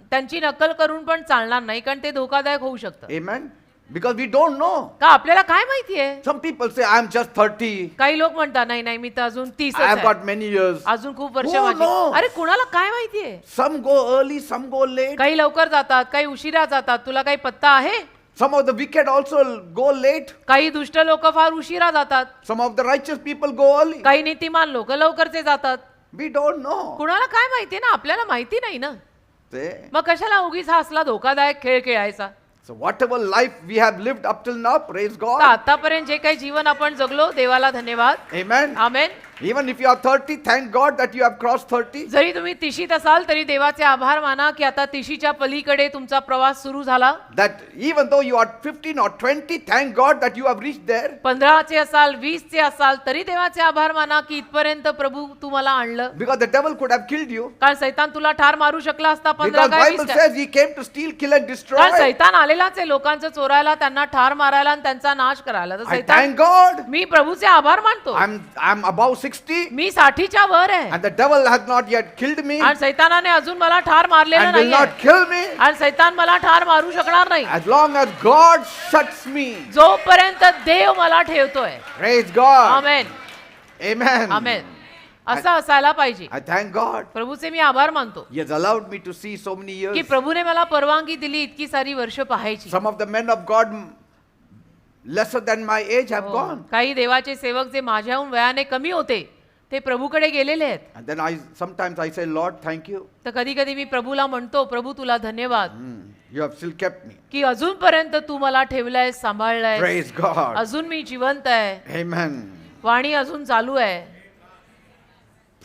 त्यांची नकल करून पण चालणार नाही, कारण ते धोकादायक होऊ शकतं. Amen. Because we don't know. का आपल्याला काय माहितीये? Some people say, I'm just 30. काही लोक म्हणतात नाही नाही मी तर अजून 30 I've got many years. अजून खूप वर्ष Who माझी. knows? अरे कुणाला काय माहितीये? Some go early, some go late. काही लवकर जातात, काही उशिरा जातात. तुला काही पत्ता आहे? Some of the wicked also go late. काही दुष्ट लोक फार उशिरा जातात, Some of the righteous people go early. काही नीतिमान लोक लवकरचे जातात. We don't know. कुणाला काय माहितीये ना? आपल्याला माहिती नाही ना. See? मग कशाला उगीच हा असला धोकादायक खेळ खेळायचा? So whatever life we have lived up till now, praise तर God. आतापर्यंत जे काही जीवन आपण जगलो देवाला धन्यवाद. Amen. Amen. Even if you are 30, thank God that you have crossed 30. जरी तुम्ही तिशीत असाल तरी देवाचे आभार माना की आता तिशीच्या पलीकडे तुमचा प्रवास सुरू झाला. That even though you are 15 or 20, thank God that you have reached there. 15चे असाल 20चे असाल तरी देवाचे आभार माना की इथपर्यंत प्रभू तुम्हाला आणलं. Because the devil could have killed you. कारण सैतान तुला ठार मारू शकला असता 15 Because काय Bible 20 says he came to steal, kill and destroy. कारण सैतान आलेलाच आहे लोकांचं चोरायला, त्यांना ठार मारायला आणि त्यांचा नाश करायला. तर I सैतान thank God. मी प्रभूचे आभार मानतो. I'm above 60 मी 60च्या वर आहे and the devil has not yet killed me आणि सैतानाने अजून मला ठार मारलेलं and will नाहीये not kill me आणि सैतान मला ठार मारू शकणार नाही as long as God shuts me. जोपर्यंत देव मला ठेवतोय. Praise God. आमेन. Amen. आमेन. असं असायला पाहिजे. I thank God. प्रभूचे मी आभार मानतो He has allowed me to see so many की years. प्रभूने मला परवानगी दिली इतकी सारी वर्ष पाहायची. Some of the men of God lesser than my age have हो. gone. काही देवाचे सेवक जे माझ्याहून वयाने कमी होते ते प्रभूकडे गेलेले आहेत. And then sometimes I say, Lord, thank you. तर कधी कधी मी प्रभूला म्हणतो, प्रभू तुला धन्यवाद You have still kept me. की अजूनपर्यंत तू मला ठेवलंय, सांभाळलंय. Praise God. अजून मी जिवंत आहे, Amen. वाणी अजून चालू आहे.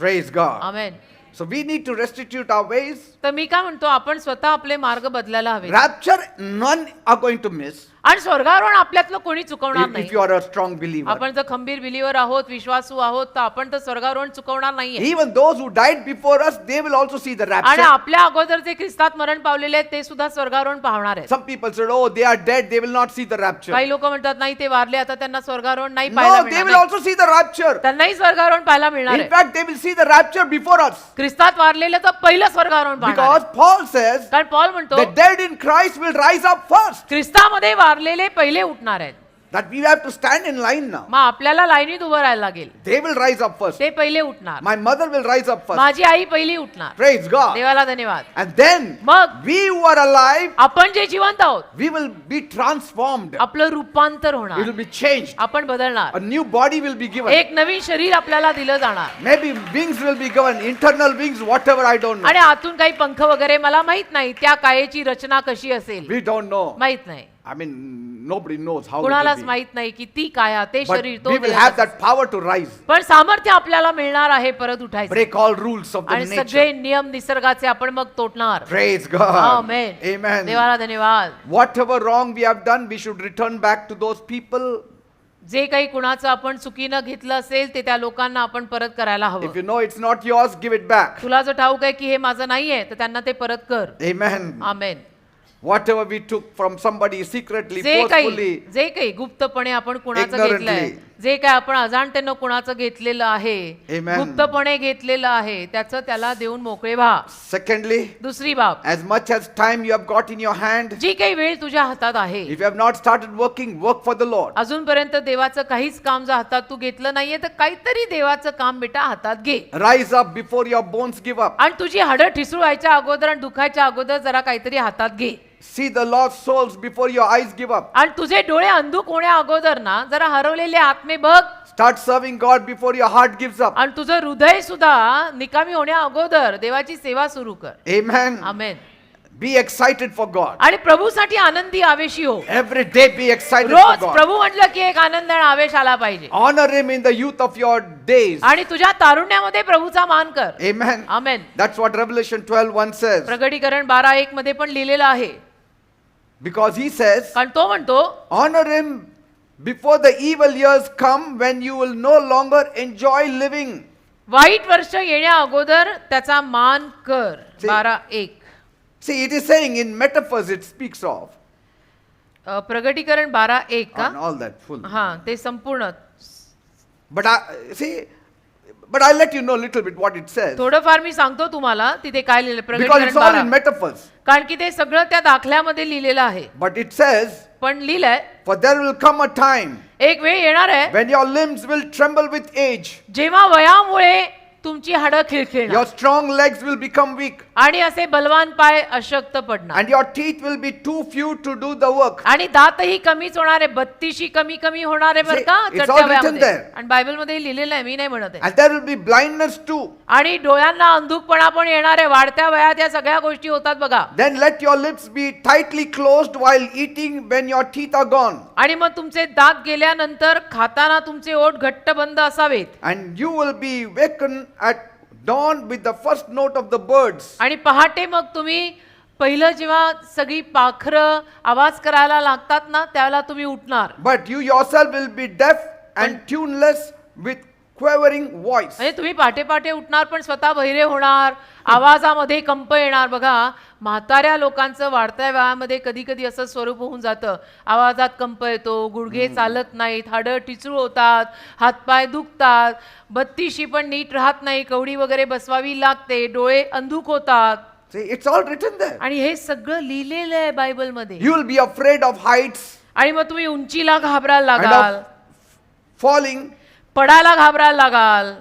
Praise God. Amen. So we need to restitute our ways. तर मी काय म्हणतो, आपण स्वतः आपले मार्ग बदलायला हवे. Rapture, none are going to miss आणि स्वर्गारोहण आपल्यातलं कोणी चुकवणार if नाही. you are a strong believer. आपण जर खंबीर बिलीवर आहोत, विश्वासू आहोत, तर आपण तर स्वर्गारोहण चुकवणार नाहीये. Even those who died before us, they will also see the आणि rapture. आपल्या अगोदर जे ख्रिस्तात मरण पावलेले आहेत ते सुद्धा स्वर्गारोहण पाहणार आहेत. Some people said, oh, they are dead, they will not see the rapture. काही लोक म्हणतात नाही ते वारले, आता त्यांना स्वर्गारोहण नाही पाहायला No, they मिळणार will नाही. also see the rapture. त्यांनाही स्वर्गारोहण पाहायला मिळणार In आहे. fact, they will see the rapture before us. ख्रिस्तात वारलेलं तर पहिलं स्वर्गारोहण पाहणार Because आहे. Paul says, कारण पॉल म्हणतो the dead in Christ will rise up first. ख्रिस्तामध्ये वारलेले पहिले उठणार आहेत. That we have to stand in line now. मग आपल्याला लाईनीत उभं राहायला लागेल. They will rise up first. ते पहिले उठणार. My mother will rise up first. माझी आई पहिली उठणार. Praise God. देवाला धन्यवाद. And then मग we who are alive, आपण जे जिवंत आहोत we will be transformed. आपलं रूपांतर It होणार, will be changed. आपण बदलणार. A new body will be given. एक नवीन शरीर आपल्याला दिलं जाणार. Maybe wings will be given, internal wings, whatever, I don't know. आणि आतून काही पंख वगैरे मला माहित नाही, त्या कायेची रचना कशी असेल We don't know. माहित नाही. I mean, nobody knows how it कुणालाच will be. माहित नाही की ती काया, ते But शरीर, तो we will देह have कसा. that power to rise. पण सामर्थ्य आपल्याला मिळणार आहे परत उठायचं. Break all rules of the आणि nature. सगळे नियम निसर्गाचे आपण मग तोडणार. Praise God. आमेन. Amen. देवाला धन्यवाद. Whatever wrong we have done, we should return back to those people. जे काही कुणाचं आपण चुकीनं घेतलं असेल ते त्या लोकांना आपण परत करायला If हवं. you know it's not yours, give it back. तुला जर ठाऊक आहे की हे माझं नाहीये तर त्यांना ते परत कर. Amen. Amen. Whatever we took from somebody secretly, जे forcefully, काही गुप्तपणे आपण कुणाचं Ignorantly. घेतलंय, जे काही आपण अजाणतेनं कुणाचं घेतलेलं आहे, Amen. गुप्तपणे घेतलेलं आहे, त्याचं त्याला देऊन मोकळे व्हा. secondly, दुसरी बाब, as much as time you have got in your hand, जी काही वेळ तुझ्या हातात आहे, if you have not started working, work for the Lord. अजूनपर्यंत देवाचं काहीच काम जर हातात तू घेतलं नाहीये तर काहीतरी देवाचं काम बेटा हातात घे. Rise up before your bones give up. आणि तुझी हाडं ठिसूळायच्या अगोदर आणि दुखायच्या अगोदर जरा काहीतरी हातात घे. See the lost souls before your eyes give up. आणि तुझे डोळे अंधुक होण्या अगोदर ना जरा हरवलेले आत्मे बघ. Start serving God before your heart gives up. आणि तुझं हृदय सुद्धा निकामी होण्या अगोदर देवाची सेवा सुरू कर. Amen. Amen. Be excited for God. आणि प्रभूसाठी आनंदी आवेशी हो. Every day be excited for rose God. प्रभू म्हटलं की एक आनंद आणि आवेश आला पाहिजे. Honor Him in the youth of your days. आणि तुझ्या तारुण्यामध्ये प्रभूचा मान कर. Amen. Amen. That's what Revelation 12:1 says. प्रगटीकरण 12:1 मध्ये पण लिहिलेलं आहे. Because He says, कारण तो म्हणतो honor Him before the evil years come when you will no longer enjoy living. वाईट वर्ष येण्या अगोदर त्याचा मान कर. 12:1. See, it is saying in metaphors it speaks of. प्रगटीकरण 12:1 का? And all that full. हा ते संपूर्ण. But I'll let you know a little bit what it says. थोडंफार मी सांगतो तुम्हाला तिथे काय लिहिलं. Because प्रगटीकरण it's all in 12. metaphors. कारण की ते सगळं त्या दाखल्यामध्ये लिहिलेलं आहे. But it says, पण लिहिलंय for there will come a time एक वेळ येणार आहे when your limbs will tremble with age. जेव्हा वयामुळे तुमची हाडं खिळखिळणार Your strong legs will become weak. आणि असे बलवान पाय अशक्त पडणार And your teeth will be too few to do the work. आणि दातही कमीच होणार आहे. 32 कमी कमी होणार आहे बरं See, का it's चढत्या all written वयामध्ये. there. आणि बायबल मध्ये लिहिलेलं आहे, मी नाही म्हणत आहे. And there will be blindness too. आणि डोळ्यांना अंधुकपणा पण येणार आहे. वाढत्या वयात या सगळ्या गोष्टी होतात बघा. Then let your lips be tightly closed while eating when your teeth are gone. आणि मग तुमचे दात गेल्यानंतर खाताना तुमचे ओठ घट्ट बंद असावेत. And you will be wakened at dawn with the first note of the birds. आणि पहाटे मग तुम्ही पहिलं जेव्हा सगळी पाखरं आवाज करायला लागतात ना त्यावेळेला तुम्ही उठणार. But you yourself will be deaf and tuneless with quavering voice. म्हणजे तुम्ही पहाटे पहाटे उठणार पण स्वतः बहिरे होणार. आवाजामध्ये कंप येणार. बघा म्हाताऱ्या लोकांचं वाढत्या वयामध्ये कधी कधी असं स्वरूप होऊन जातं. आवाजात कंप येतो, गुडघे चालत नाहीत, हाडं टिचूळ होतात, हातपाय दुखतात, 32शी पण नीट राहत नाही, कवडी वगैरे बसवावी लागते, डोळे अंधुक होतात. See, it's all written there. आणि हे सगळं लिहिलेलं आहे बायबल मध्ये. You will be afraid of heights आणि मग तुम्ही उंचीला घाबरायला and लागाल, of falling. पडायला घाबरायला लागाल.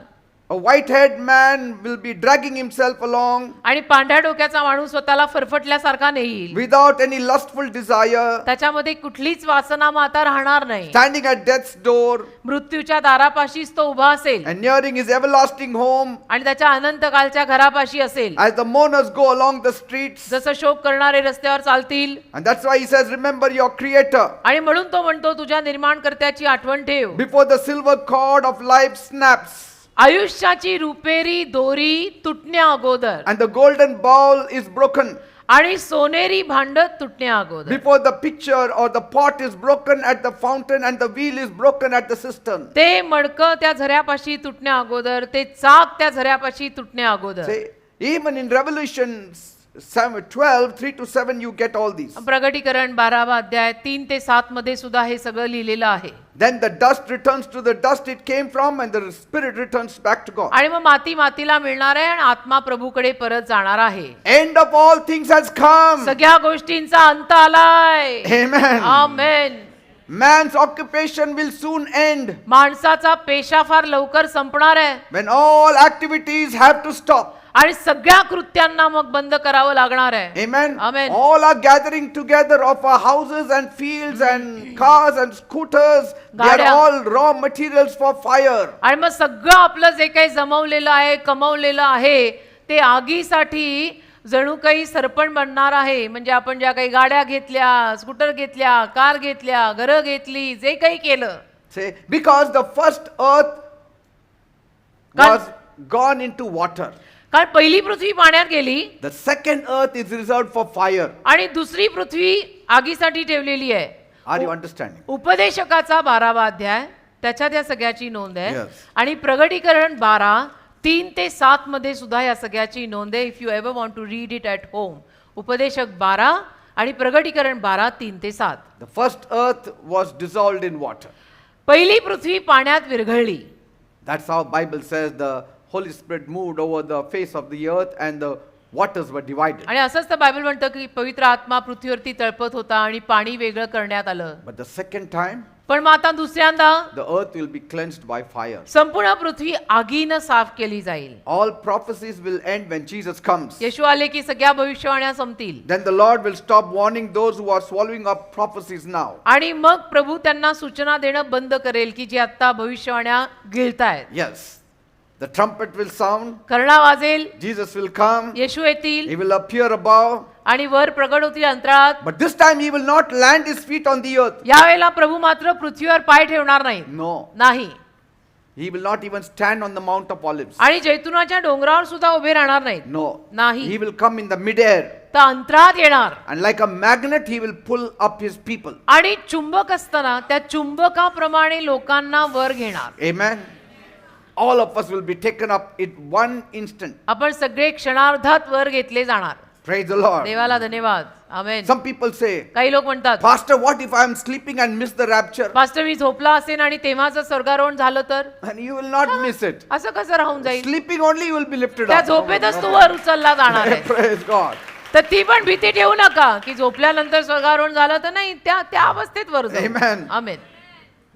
A white-haired man will be dragging himself along आणि पांढऱ्या डोक्याचा माणूस स्वतःला फरफटल्यासारखा नेईल. without any lustful desire, त्याच्यामध्ये कुठलीच वासना मग आता राहणार नाही. standing at death's door मृत्यूच्या दारापाशीच तो उभा असेल and nearing his everlasting home. आणि त्याच्या अनंत कालच्या घरापाशी असेल. As the mourners go along the streets. जसं शोक करणारे रस्त्यावर चालतील. And that's why he says, remember your creator. आणि म्हणून तो म्हणतो तुझ्या निर्माणकर्त्याची आठवण ठेव. Before the silver cord of life snaps आयुष्याची रुपेरी दोरी तुटण्या अगोदर and the golden bowl is broken. आणि सोनेरी भांड तुटण्या अगोदर. Before the pitcher or the pot is broken at the fountain and the wheel is broken at the cistern. ते मडकं त्या झऱ्यापाशी तुटण्या अगोदर, ते चाक त्या झऱ्यापाशी तुटण्या अगोदर. See, even in Revelation 12, 3 to 7, you get all these. प्रगटीकरण 12वा अध्याय 3 ते 7 मध्ये सुद्धा हे सगळं लिहिलेलं आहे. Then the dust returns to the dust it came from and the spirit returns back to God. आणि मग माती मातीला मिळणार आहे आणि आत्मा प्रभूकडे परत जाणार आहे. End of all things has come. सगळ्या गोष्टींचा अंत आलाय. Amen. Amen. Man's occupation will soon end माणसाचा पेशा फार लवकर संपणार आहे. when all activities have to stop. आणि सगळ्या कृत्यांना मग बंद करावं लागणार आहे. Amen. Amen. All are gathering together of our houses and fields and cars and scooters. They are गाड्या. all raw materials for fire. आणि मग सगळं आपलं जे काही जमवलेलं आहे, कमवलेलं आहे, ते आगीसाठी जणू काही सरपण बनणार आहे. म्हणजे आपण ज्या काही गाड्या घेतल्या, स्कूटर घेतल्या, कार घेतल्या, घरं घेतली, जे काही केलं, Say, because the first earth was gone into water. कारण पहिली पृथ्वी पाण्यात गेली The second earth is reserved for fire. आणि दुसरी पृथ्वी आगीसाठी ठेवलेली आहे. Are you understanding? उपदेशकाचा 12वा अध्याय त्याच्यात या सगळ्याची नोंद आहे. Yes. आणि प्रगटीकरण 12 3 ते 7 मध्ये सुद्धा या सगळ्याची नोंद आहे. If you ever want to read it at home. उपदेशक 12 आणि प्रगटीकरण 12 3 ते 7. The first earth was dissolved in water. पहिली पृथ्वी पाण्यात विरघळली. That's how Bible says the Holy Spirit moved over the face of the earth and the waters were divided. आणि असंच तर Bible म्हणतं की पवित्र आत्मा पृथ्वीवरती तळपत होता आणि पाणी वेगळं करण्यात आलं. But the second time, पण मग आता दुसऱ्यांदा the earth will be cleansed by fire. संपूर्ण पृथ्वी आगीनं साफ केली जाईल. All prophecies will end when Jesus comes. येशू आले की सगळ्या भविष्यवाण्या संपतील. Then the Lord will stop warning those who are swallowing up prophecies now. आणि मग प्रभू त्यांना सूचना देणं बंद करेल की जे आता भविष्यवाण्या गिळतायत. Yes. The trumpet will sound. Karna वाजेल, Jesus will come. येशू येतील He will appear above. आणि वर प्रगट होतील अंतराळात. But this time he will not land his feet on the earth. यावेळेला प्रभू मात्र पृथ्वीवर पाय ठेवणार नाहीत. No. नाही. He will not even stand on the Mount of Olives. आणि जैतुनाच्या डोंगरावर सुद्धा उभे राहणार नाहीत. No. नाही. He will come in the midair. तर अंतराळात येणार And like a magnet, he will pull up his people. आणि चुंबक असताना त्या चुंबकाप्रमाणे लोकांना वर घेणार. Amen. All of us will be taken up in one instant. आपण सगळे क्षणार्धात वर घेतले जाणार. Praise the Lord. देवाला धन्यवाद. आमेन. Some people say, काही लोक म्हणतात, Pastor, what if I am sleeping and miss the rapture? Pastor मी झोपला असेन आणि तेव्हाच स्वर्गारोहण झालं तर? And you will not miss it. असं कसं राहून जाईल? Sleeping only you will be lifted त्या up. झोपेतच तू वर उचलला जाणार आहे. Praise God. तर ती पण भीती ठेवू नका की झोपल्यानंतर स्वर्गारोहण झालं तर नाही, त्या अवस्थेत वर जाऊ. Amen. Amen.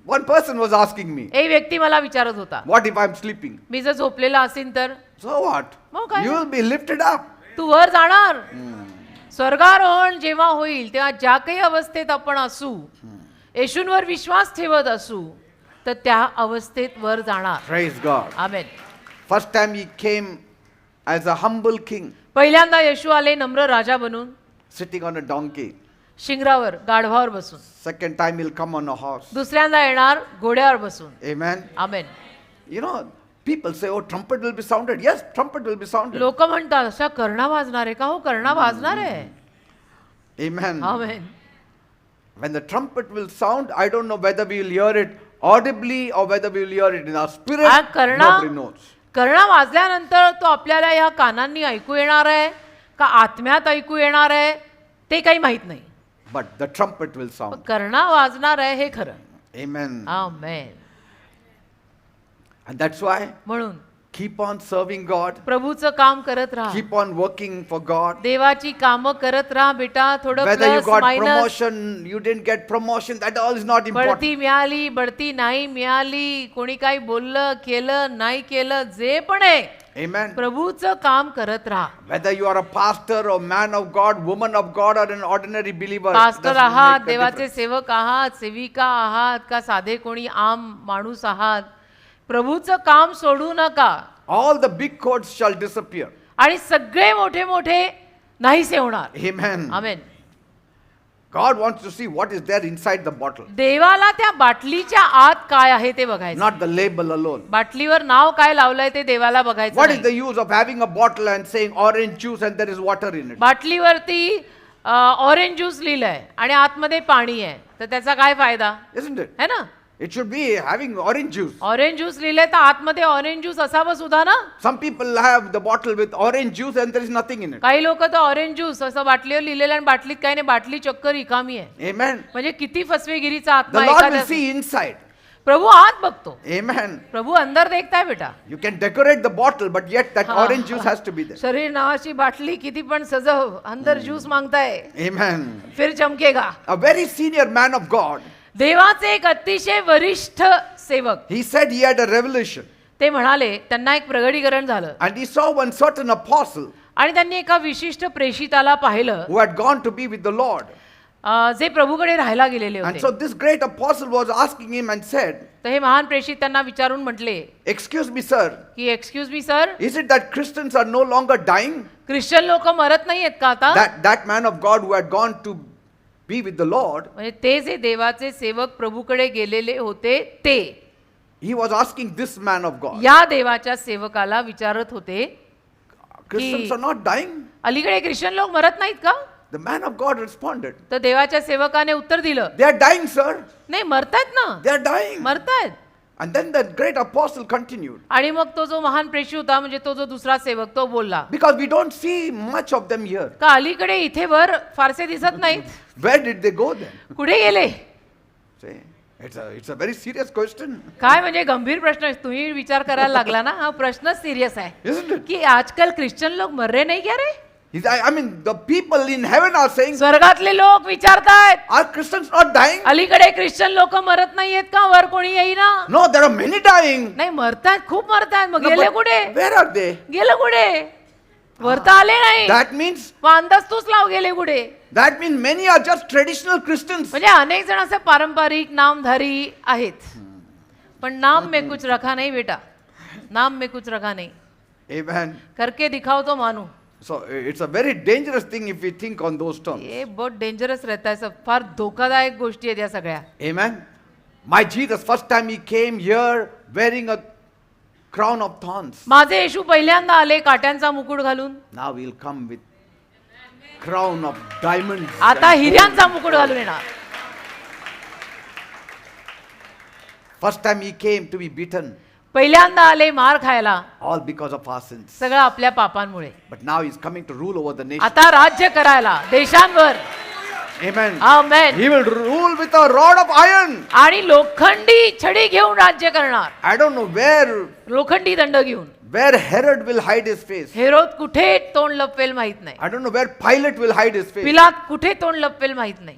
One person was asking me, एक व्यक्ती मला विचारत होता, what if I am sleeping? मी जर झोपलेला असेन तर? So what? मग काय? You will be lifted up. तू वर जाणार. स्वर्गारोहण जेव्हा होईल तेव्हा ज्या काही अवस्थेत आपण असू, येशूंवर विश्वास ठेवत असू, तर त्या अवस्थेत वर जाणार. Praise God. Amen. First time he came as a humble king, पहिल्यांदा येशू आले नम्र राजा बनून, sitting on a donkey. शिंगरावर गाढवावर बसून. Second time he'll come on a horse. दुसऱ्यांदा येणार घोड्यावर बसून. Amen. Amen. You know, people say, oh, trumpet will be sounded. Yes, trumpet will be sounded. लोक म्हणतात अशा कर्णा वाजणार आहे का? हो, कर्णा वाजणार आहे. Amen. Amen. When the trumpet will sound, I don't know whether we will hear it audibly or whether we will hear it in our spirit. Nobody knows. कर्णा वाजल्यानंतर तो आपल्याला या कानांनी ऐकू येणार आहे का आत्म्यात ऐकू येणार आहे ते काही माहित नाही. But the trumpet will sound. कर्णा वाजणार आहे हे खरं. Amen. Amen. And that's why म्हणून keep on serving God. प्रभूचं काम करत राहा. Keep on working for God. देवाची कामं करत राहा बेटा. थोडं Whether you plus got minus, promotion, you didn't get promotion, that all is not important. बढती मिळाली बढती नाही मिळाली, कोणी काही बोललं केलं नाही केलं, जे पण आहे Amen. प्रभूचं काम करत राहा. Whether you are a pastor or man of God, woman of God, or an ordinary believer. Pastor doesn't आहात, make a देवाचे difference. सेवक आहात, सेविका आहात का साधे कोणी आम माणूस आहात, प्रभूचं काम सोडू नका. All the big coats shall disappear. आणि सगळे मोठे मोठे नाहीसे होणार. Amen. Amen. God wants to see what is there inside the bottle, देवाला त्या बाटलीच्या आत काय आहे ते बघायचं. not the label alone. बाटलीवर नाव काय लावलंय ते देवाला बघायचं What is नाही. the use of having a bottle and saying orange juice and there is water in it? बाटलीवरती ऑरेंज ज्यूस लिहिलंय आणि आतमध्ये पाणी आहे, तर त्याचा काय फायदा Isn't it? है ना? It should be having orange juice. Orange juice लिहिलंय तर आतमध्ये ऑरेंज ज्यूस असावं सुद्धा ना. Some people have the bottle with orange juice and there is nothing in it. काही लोक तर ऑरेंज ज्यूस असं बाटलीवर लिहिलेलं आणि बाटलीत काही नाही, बाटली चक्क रिकामी आहे. Amen. म्हणजे किती फसवेगिरीचा The आत्मा Lord will एखाद्या. see inside. प्रभू आत बघतो. Amen. प्रभू अंदर देखताय बेटा. You can decorate the bottle, but yet that हाँ. orange juice has to be there. शरीर नावाची बाटली किती पण सजव, अंदर ज्यूस मांगताय, Amen. फिर चमकेगा. A very senior man of God, देवाचे एक अतिशय वरिष्ठ सेवक, he said he had a revelation ते म्हणाले त्यांना एक प्रगटीकरण झालं and he saw one certain apostle आणि त्यांनी एका विशिष्ट प्रेषिताला पाहिलं who had gone to be with the Lord. जे प्रभूकडे राहायला गेलेले And होते. so this great apostle was asking him and said, तर हे महान प्रेषित त्यांना विचारून म्हटले excuse me sir, की excuse me sir, is it that Christians are no longer dying? Christian लोक मरत नाही आहेत का आता? That man of God who had gone to be with the Lord, म्हणजे ते जे देवाचे सेवक प्रभूकडे गेलेले होते ते he was asking this man of God, या देवाच्या सेवकाला विचारत होते Christians are not dying? अलीकडे ख्रिश्चन लोक मरत नाहीत का? The man of God responded, तर देवाच्या सेवकाने उत्तर दिलं, they are dying sir, नाही मरतायत ना, they are dying. मरतायत. And then the great apostle continued, आणि मग तो जो महान प्रेषी होता म्हणजे तो जो दुसरा सेवक तो बोलला, because we don't see much of them here. का अलीकडे इथे वर फारसे दिसत नाहीत, Where did they go then? कुठे गेले? Say, it's a very serious question, काय म्हणजे गंभीर प्रश्न आहे. तुम्ही विचार करायला लागला ना, हा प्रश्न सिरियस आहे isn't it? की आजकाल ख्रिश्चन लोक मररे नाही क्या रे? I mean, the people in heaven are saying, स्वर्गातले लोक विचारतायत, are Christians not dying? अलीकडे ख्रिश्चन लोक मरत नाहीयेत का? वर कोणी येईना? No, there are many dying. नाही मरतायत, खूप मरतायत. मग No, गेले but कुठे? where are they? गेलं कुठे? वरता आले नाही. That means मग अंदाज तूच लाव गेले कुठे. many are just traditional Christians. म्हणजे अनेक जण असे पारंपरिक नामधारी आहेत, पण नाम में कुछ रखा नहीं बेटा, नाम में कुछ रखा नहीं. Amen. करके दिखाओ तो मानू. So it's a very dangerous thing if we think on those terms. हे बहुत डेंजरस रहता है सब, फार धोकादायक गोष्टी आहेत या सगळ्या. Amen. My Jesus, first time he came here wearing a crown of thorns. माझे येशू पहिल्यांदा आले काट्यांचा मुकुट घालून, Now he'll come with crown of diamonds. आता हिऱ्यांचा मुकुट घालून येणार. First time he came to be beaten, पहिल्यांदा आले मार खायला, all because of our sins. सगळं आपल्या पापांमुळे. But now he's coming to rule over the nation. आता राज्य करायला देशांवर. Amen. Amen. He will rule with a rod of iron. आणि लोखंडी छडी घेऊन राज्य करणार, I don't know लोखंडी दंड घेऊन. where Herod will hide his face. Herod कुठे तोंड लपवेल माहित नाही, I don't know where Pilate will hide his face. पिलात कुठे तोंड लपवेल माहित नाही.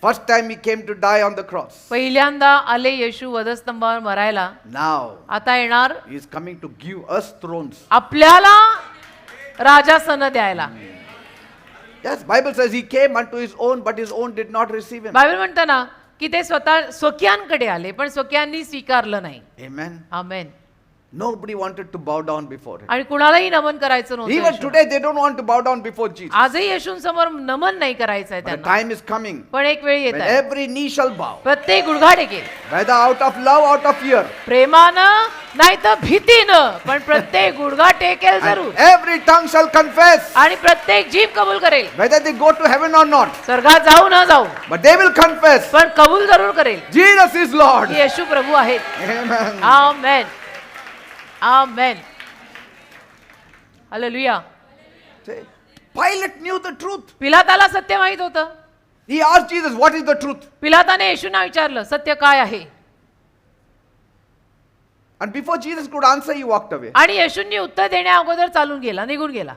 First time he came to die on the cross. पहिल्यांदा आले येशू वधस्तंभावर मरायला, Now आता येणार he is coming to give us thrones. आपल्याला राजासन द्यायला. Yes, Bible says he came unto his own, but his own did not receive him. Bible म्हणतं ना की ते स्वतः स्वकीयांकडे आले पण स्वकीयांनी स्वीकारलं नाही. Amen. Amen. Nobody wanted to bow down before him. आणि कुणालाही नमन करायचं नव्हतं Even येशूला. today they don't want to bow down before Jesus. आजही येशूंसमोर नमन नाही करायचं आहे But a त्यांना. time is coming पण एक वेळ येत when आहे every knee shall bow, प्रत्येक गुडघा टेकेल, whether out of love, out of fear. प्रेमानं नाही तर भीतीनं, पण प्रत्येक गुडघा टेकेल जरूर. And every tongue shall confess, आणि प्रत्येक जीभ कबूल करेल, whether they go to heaven or not. स्वर्गात जाऊ न जाऊ, But they will confess, पण कबूल जरूर करेल Jesus is Lord. की येशू प्रभू आहेत. Amen. Amen. Amen. Hallelujah. Say, Pilate knew the truth. पिलाताला सत्य माहित होतं. He asked Jesus, what is the truth? पिलाताने येशूंना विचारलं सत्य काय आहे. And before Jesus could answer, he walked away. आणि येशूंनी उत्तर देण्या अगोदर चालून गेला, निघून गेला.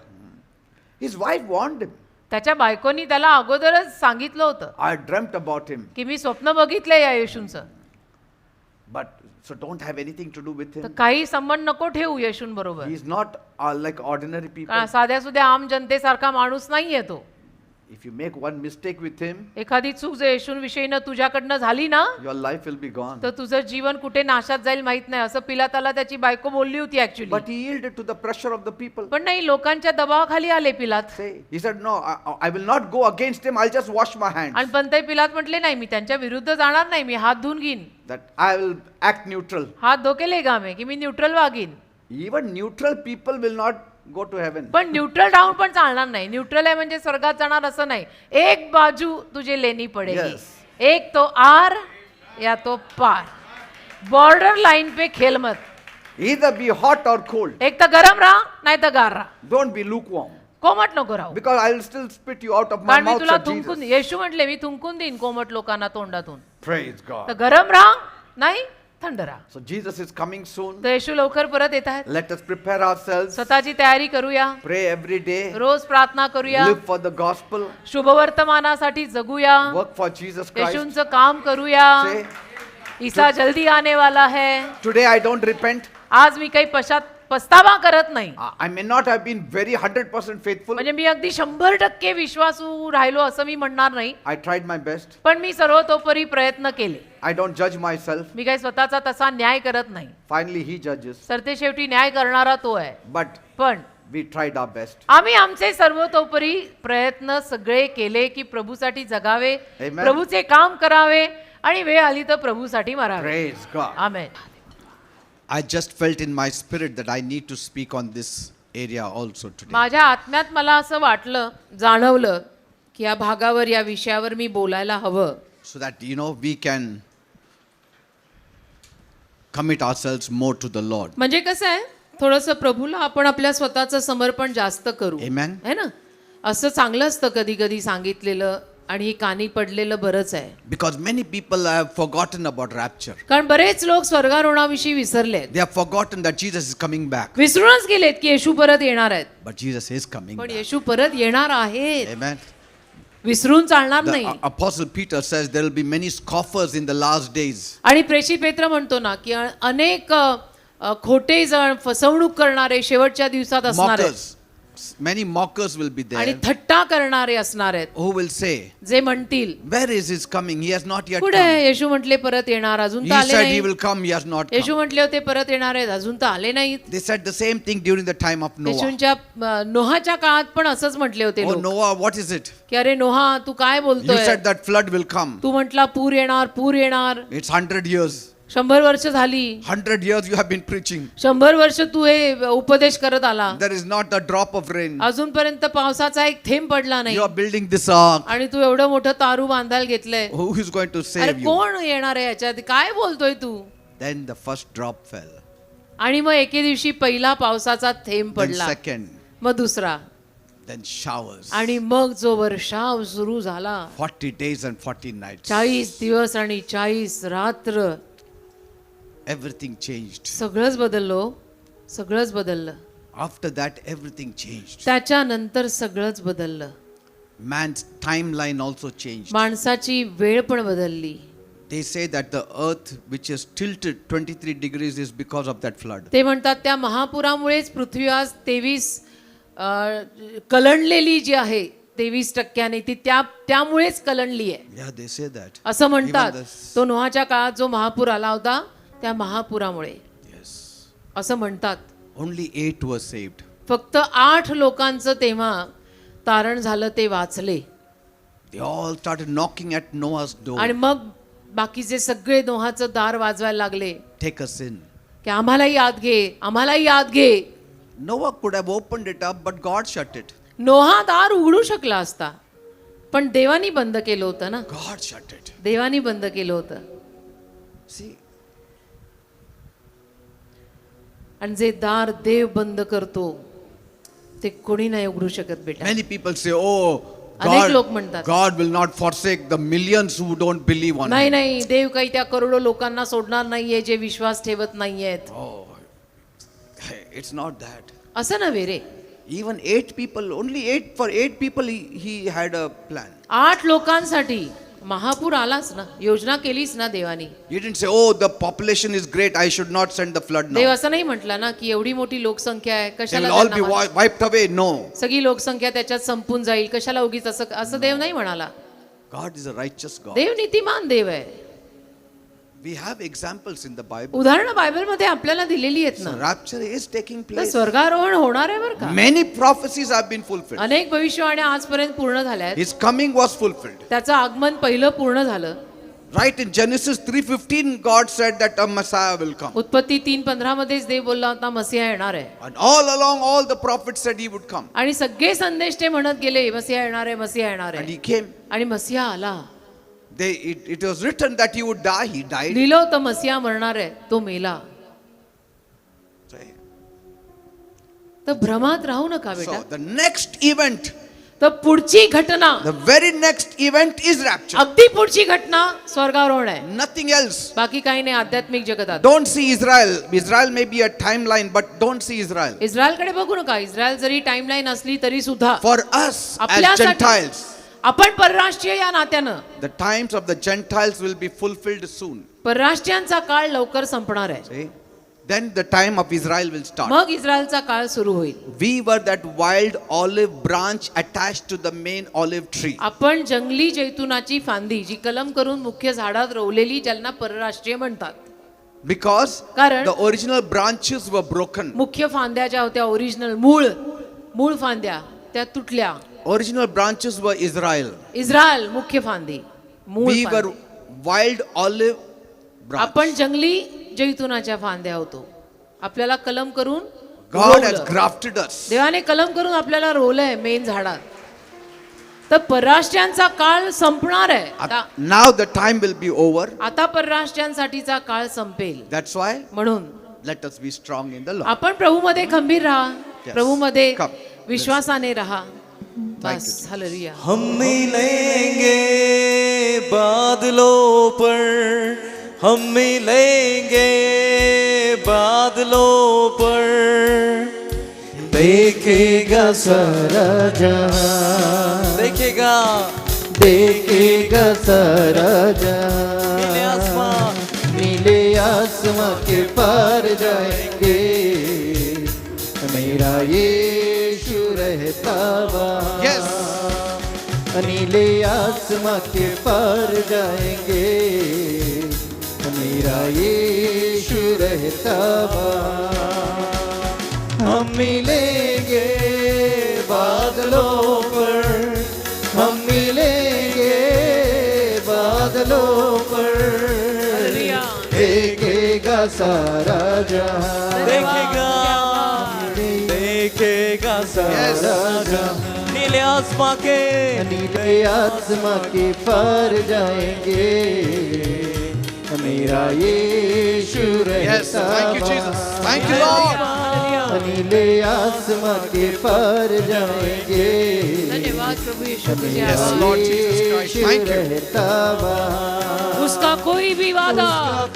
His wife warned him. त्याच्या बायकोनी त्याला अगोदरच सांगितलं होतं I dreamt about him. की मी स्वप्न बघितलंय या येशूंचं, But so don't have anything to do with तर him. काही संबंध नको ठेवू येशूंबरोबर. He is not like ordinary people. कारण साध्या सुद्धा आम जनतेसारखा माणूस नाहीये तो. If you make one mistake with him, एखादी चूक जर येशूंविषयीनं तुझ्याकडनं झाली ना your life will be gone. तर तुझं जीवन कुठे नाशात जाईल माहित नाही, असं पिलाताला त्याची बायको बोलली होती actually. But he yielded to the pressure of the people. पण नाही, लोकांच्या दबावाखाली आले पिलात. Say, he said, no, I will not go against him. I'll just wash my hands. आणि पंतही पिलात म्हटले नाही, मी त्यांच्या विरुद्ध जाणार नाही, मी हात धुवून घेईन. That I will act neutral. हात धोकेले गामे की मी न्यूट्रल वागीन. Even neutral people will not go to heaven. पण न्यूट्रल राहून पण चालणार नाही. न्यूट्रल आहे म्हणजे स्वर्गात जाणार असं नाही. एक बाजू तुझे लेनी पडेगी, Yes. एक तो आर या तो पार. बॉर्डर लाइन पे खेल मत. Either be hot or cold. एक तर गरम राहा नाही तर गार राहा, Don't be lukewarm. कोमट नको राहू. Because I will still spit you out of my कारण मी mouth, तुला said थुंकून, Jesus. येशू म्हटले मी थुंकून देईन कोमट लोकांना तोंडातून. Praise तर God. गरम राहा नाही थंड राहा. So Jesus is coming soon. तर येशू लवकर परत येत आहेत. Let us prepare ourselves. स्वतःची तयारी करूया, Pray every day. रोज प्रार्थना करूया, Live for the gospel. शुभवर्तमानासाठी जगूया, Work for Jesus Christ. येशूंचं काम करूया. Say, ईसा जल्दी आने वाला है. today I don't repent. आज मी काही पस्तावा करत नाही. I may not have been very 100% faithful. म्हणजे मी अगदी 100% विश्वासू राहिलो असं मी म्हणणार नाही, I tried my best. पण मी सर्वतोपरी प्रयत्न केले. I don't judge myself. मी काही स्वतःचा तसा न्याय करत नाही. Finally, He judges. सरतेशेवटी न्याय करणारा तो आहे. But पण we tried our best. आम्ही आमचे सर्वतोपरी प्रयत्न सगळे केले की प्रभूसाठी जगावे, Amen. प्रभूचे काम करावे आणि वेळ आली तर प्रभूसाठी मरावे. Praise God. Amen. I just felt in my spirit that I need to speak on this area also today. माझ्या आत्म्यात मला असं वाटलं, जाणवलं की या भागावर, या विषयावर मी बोलायला हवं. So that, we can commit ourselves more to the Lord. म्हणजे कसं आहे, थोडंसं प्रभूला आपण आपल्या स्वतःचं समर्पण जास्त करू. Amen. है ना, असं चांगलं असतं कधी कधी सांगितलेलं आणि हे कानी पडलेलं बरंच आहे. Because many people have forgotten about rapture. कारण बरेच लोक स्वर्गारोहणाविषयी विसरलेत, They have forgotten that Jesus is coming back. विसरूनच गेलेत की येशू परत येणार आहेत. But Jesus is coming पण back. येशू परत येणार आहेत, Amen. विसरून चालणार The नाही. Apostle Peter says there will be many scoffers in the last days. आणि प्रेषित पेत्र म्हणतो ना की अनेक खोटे जण, फसवणूक करणारे शेवटच्या दिवसात असणार आहेत. Mockers, many mockers will be आणि there थट्टा करणारे असणार आहेत, who will say, जे म्हणतील where is his coming? He has not yet कुठे come. आहे? येशू म्हटले परत येणार, अजून तर He आले said he नाही. will come, he has not Yeshu come. म्हटले होते परत येणार आहेत, अजून तर आले नाहीत. They said the same thing during the time of Noah. येशूंच्या नोहाच्या काळात पण असंच म्हटले होते Oh लोक, Noah, what is it? की अरे नोहा तू काय You बोलतोय, said that flood will come. तू म्हटला पूर येणार, पूर येणार. It's 100 years. 100 वर्ष झाली, 100 years you have been preaching. 100 वर्ष तू हे उपदेश करत आला, There is not a drop of rain. अजूनपर्यंत पावसाचा एक थेंब पडला नाही, You are building this ark. आणि तू एवढं मोठं तारू बांधायला घेतलंय. Who is going to अरे save you? कोण येणार आहे याच्यात, काय बोलतोय तू. Then the first drop fell. आणि मग एके दिवशी पहिला पावसाचा थेंब Then पडला, second. मग दुसरा, Then showers. आणि मग जो वर्षाव सुरू झाला, 40 days and 40 nights. 40 दिवस आणि 40 रात्र. Everything changed. सगळंच बदललो, सगळंच बदललं. After that, everything changed. त्याच्यानंतर सगळंच बदललं. Man's timeline also changed. माणसाची वेळ पण बदलली. They say that the earth, which is tilted 23 degrees, is because of that flood. ते म्हणतात त्या महापुरामुळेच पृथ्वी आज 23 कलंडलेली जी आहे 23% ती त्यामुळेच कलंडली आहे, Yeah, they say that. असं म्हणतात. Even the- तो नोहाच्या काळात जो महापूर आला होता त्या महापुरामुळे, Yes. असं म्हणतात. Only 8 were saved. फक्त 8 लोकांचं तेव्हा तारण झालं, ते वाचले. They all started knocking at Noah's door. आणि मग बाकीचे सगळे नोहाचं दार वाजवायला लागले, Take us in. की आम्हालाही आत घे, आम्हालाही आत घे. Noah could have opened it up, but God shut it. नोहा दार उघडू शकला असता, पण देवानी बंद केलं होतं ना. God shut it. देवानी बंद केलं होतं. See, आणि जे दार देव बंद करतो ते कोणी नाही उघडू शकत बेटा. many people say, oh, अनेक लोक म्हणतात, God will not forsake the millions who don't believe on नाही him. नाही, देव काही त्या करोडो लोकांना सोडणार नाहीये जे विश्वास ठेवत नाहीयेत. Oh, it's not that. असं नव्हे रे. Even 8 people, only 8, for 8 people he had a plan. 8 लोकांसाठी महापूर आलाच ना, योजना केलीच ना देवानी. He didn't say, oh, the population is great, I should not send the flood Dev now. असं नाही म्हटलं ना की एवढी मोठी लोकसंख्या आहे, They कशाला will all be त्यांना wiped away. No. सगळी लोकसंख्या त्याच्यात संपून जाईल, कशाला उगीच असं देव नाही म्हणाला. God is a righteous God. देव नीतिमान देव आहे. We have examples in the Bible. उदाहरणं बायबलमध्ये आपल्याला दिलेली आहेत So ना. rapture is taking तर place. स्वर्गारोहण होणार आहे बरं का. Many prophecies have been fulfilled. अनेक भविष्यवाण्या आजपर्यंत पूर्ण झाल्या आहेत. His coming was fulfilled. त्याचं आगमन पहिलं पूर्ण झालं. Right in Genesis 3:15, God said that a Messiah will come. उत्पत्ती 3:15 मध्येच देव बोलला होता मसीहा येणार आहे. And all along, all the prophets said he would come. आणि सगळे संदेश ते म्हणत गेले मसीहा येणार आहे, मसीहा येणार And आहे. he came. आणि मसीहा आला. It was written that he would die. He died. लिहिलं होतं मसीहा मरणार आहे, तो मेला. तर भ्रमात राहू नका बेटा. So the next event, तर पुढची घटना, the very next event is rapture. अगदी पुढची घटना स्वर्गारोहण आहे. Nothing else. बाकी काही नाही आध्यात्मिक जगतात. Don't see Israel. Israel may be a timeline, but don't see Israel. इस्रायलकडे बघू नका. इस्रायल जरी टाइमलाईन असली तरी सुद्धा For us as आपल्यासाठी, Gentiles, आपण परराष्ट्रीय या नात्यानं, the times of the Gentiles will be fulfilled soon. परराष्ट्रीयांचा काळ लवकर संपणार आहे. See? Then the time of Israel will start. मग इस्रायलचा काळ सुरू होईल. We were that wild olive branch attached to the main olive tree. आपण जंगली जैतुनाची फांदी जी कलम करून मुख्य झाडात रोवलेली, ज्यांना परराष्ट्रीय म्हणतात. Because कारण the original branches were broken. मुख्य फांद्या ज्या होत्या, ओरिजिनल मूळ फांद्या त्या तुटल्या. Original branches were Israel. Israel मुख्य फांदी, मूळ We were फांदी. wild olive branch. आपण जंगली जैतुनाच्या फांद्या होतो. आपल्याला कलम करून God has रोवलं. grafted us. देवाने कलम करून आपल्याला रोवलंय मेन झाडात. तर परराष्ट्रीयांचा काळ संपणार आहे. Now the time will be over. आता परराष्ट्रीयांसाठीचा काळ संपेल. That's why म्हणून let us be strong in the Lord. आपण प्रभूमध्ये खंबीर राहा. Yes. प्रभूमध्ये Come. विश्वासाने राहा. Thank बस हालेलुया. हम मिलेंगे बादलों पर, हम मिलेंगे बादलों पर, देखेगा सारा जहां, देखेगा सारा जहां, नीले आसमां के पार जाएंगे, मेरा यीशु रहता वहाँ Yes. नीले आसमां के पार जाएंगे मेरा यीशु रहता वहाँ हम मिलेंगे बादलों पर हम मिलेंगे बादलों पर देखेगा सारा जहां देखेगा सारा जहां नीले आसमां के पार जाएंगे मेरा यीशु Yes. रहता Thank you, Jesus. Thank you, Lord. नीले आसमां के पार जाएंगे धन्यवाद प्रभु यीशु तुझे Yes, आभार। Lord Jesus Christ. Yeshu Thank you. रहता वहाँ उसका कोई भी वादा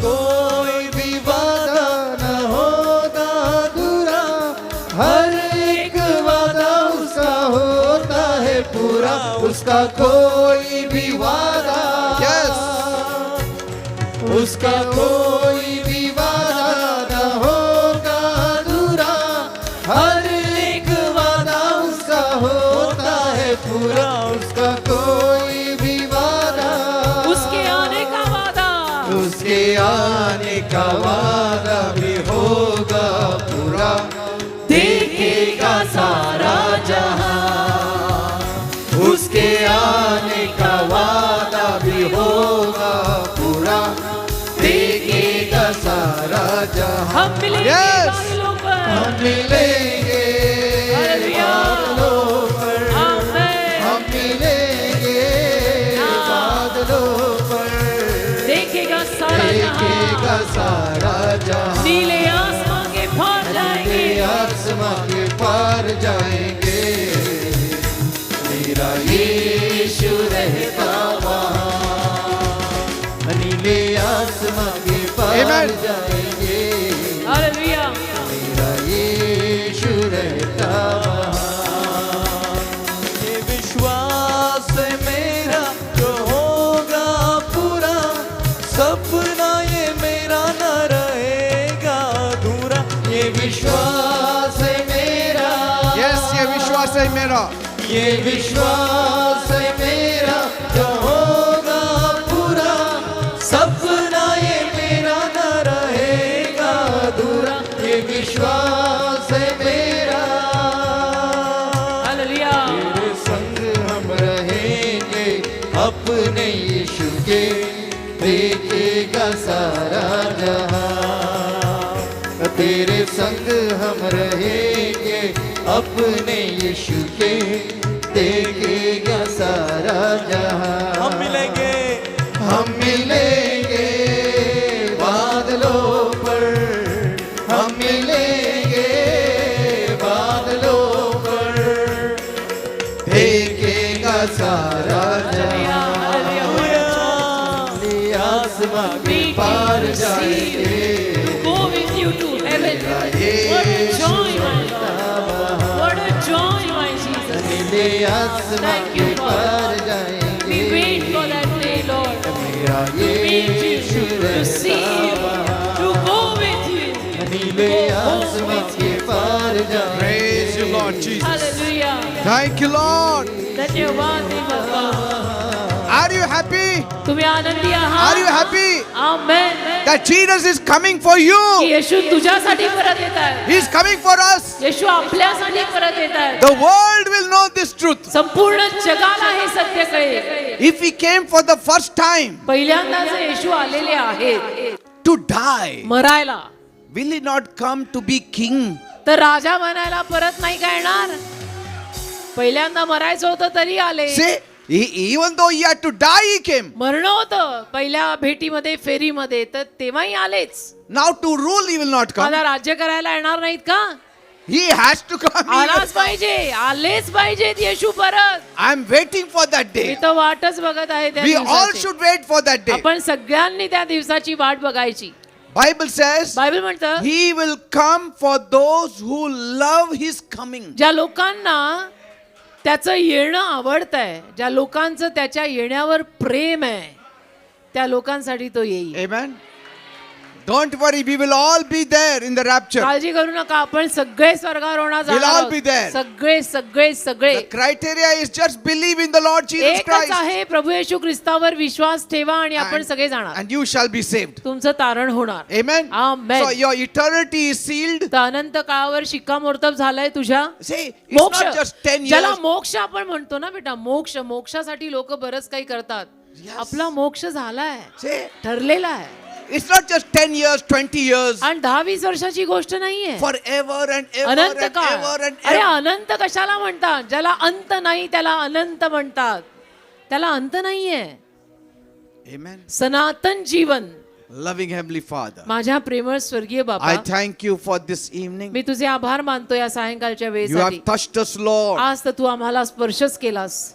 कोई भी वादा न होगा अधूरा हर एक वादा उसका होता है पूरा उसका कोई भी वादा Yes. उसका कोई भी वादा न होगा अधूरा हर एक वादा उसका होता है पूरा उसका कोई भी वादा उसके आने का वादा उसके आने का वादा भी होगा पूरा देखेगा सारा जहां उसके आने का वादा भी होगा पूरा देखेगा सारा जहां हम मिलेंगे Yes. बादलों पर हम मिलेंगे बादलों पर आमेन। हम मिलेंगे बादलों पर देखेगा सारा जहां देखेगा सारा जहां नीले आसमां के पार जाएंगे आसमां के पार जाएंगे मेरा यीशु रहता वहाँ नीले आसमां के पार Amen. जाएंगे हालेलुया मेरा यीशु रहता वहाँ ये विश्वास है मेरा जो होगा पूरा सपना ये मेरा न रहेगा अधूरा ये विश्वास है मेरा Yes, ये विश्वास है मेरा. ये विश्वास है मेरा जो होगा पूरा सपना ये मेरा न रहेगा अधूरा ये विश्वास है मेरा हालेलुया तेरे संग हम रहेंगे अपने यीशु के देखेगा सारा जहां तेरे संग हम रहेंगे अपने यीशु के देखेगा सारा जहां हम मिलेंगे बादलों पर हम मिलेंगे बादलों पर देखेगा सारा जहां आसमां के पार जाएंगे go with you to heaven what a joy my Lord what a joy my Jesus नीले आसमां Thank you, के Lord. पार we जाएंगे wait for that day Lord मेरा to meet Yeshu you to see you to go with you नीले आसमां के पार जाएंगे Praise you, Lord Jesus. hallelujah Thank you, Lord. धन्यवाद हे बाबा Are you happy? तुम्ही आनंदी आहात Are you happy amen that Jesus is coming for की you? येशू तुझ्यासाठी परत येत आहे He is coming for us. येशू आपल्यासाठी परत येत आहे The world will know this truth. संपूर्ण जगाला हे सत्य कळेल If he came for the first time पहिल्यांदा जे येशू आलेले आहेत to die, मरायला will he not come to be king? तर राजा बनायला परत नाही का येणार पहिल्यांदा मरायचं होतं तरी आले See, even though he had to die, he came. मरण होतं पहिल्या भेटीमध्ये फेरीमध्ये तर तेव्हाही आलेच Now to rule, he will not come. मला राज्य करायला येणार नाहीत का He has to come. आलाच पाहिजे आलेच पाहिजेत येशू परत I'm waiting for that me day. तर वाटच बघत आहे त्या We all दिवसाची. should wait for that day. आपण सगळ्यांनी त्या दिवसाची वाट बघायची Bible says बायबल म्हणतं he will come for those who love his coming. ज्या लोकांना त्याचं येणं आवडतंय ज्या लोकांचं त्याच्या येण्यावर प्रेम आहे त्या लोकांसाठी तो येईल Amen. Don't worry, we will all be there in the rapture. काळजी करू नका, आपण सगळे स्वर्गारोहणात We'll जाणार all be आहोत. there. सगळे सगळे सगळे. The criteria is just believe in the Lord Jesus एकच Christ आहे, प्रभू येशू ख्रिस्तावर विश्वास ठेवा आणि आपण सगळे जाणार. and you shall be saved. तुमचं तारण होणार. Amen. Amen. So your eternity is sealed. तर अनंत काळावर शिक्कामोर्तब झालाय तुझ्या. See, it's मोक्ष, not just 10 ज्याला years. मोक्ष आपण म्हणतो ना बेटा, मोक्ष, मोक्षासाठी लोक बरंच काही करतात. Yes. आपला मोक्ष झालाय, See, ठरलेला आहे. it's not just 10 years, 20 years. आणि 10-20 वर्षाची गोष्ट नाहीये. Forever and ever Anant and काळ. ever and अरे ever. अनंत कशाला म्हणतात? ज्याला अंत नाही त्याला अनंत म्हणतात. त्याला अंत नाहीये. Amen. सनातन जीवन. Loving Heavenly Father, माझ्या प्रेमळ स्वर्गीय बाबा, I thank you for this evening. मी तुझे आभार मानतो या सायंकाळच्या You वेळेसाठी. have touched us, Lord. आज तर तू आम्हाला स्पर्शच केलास.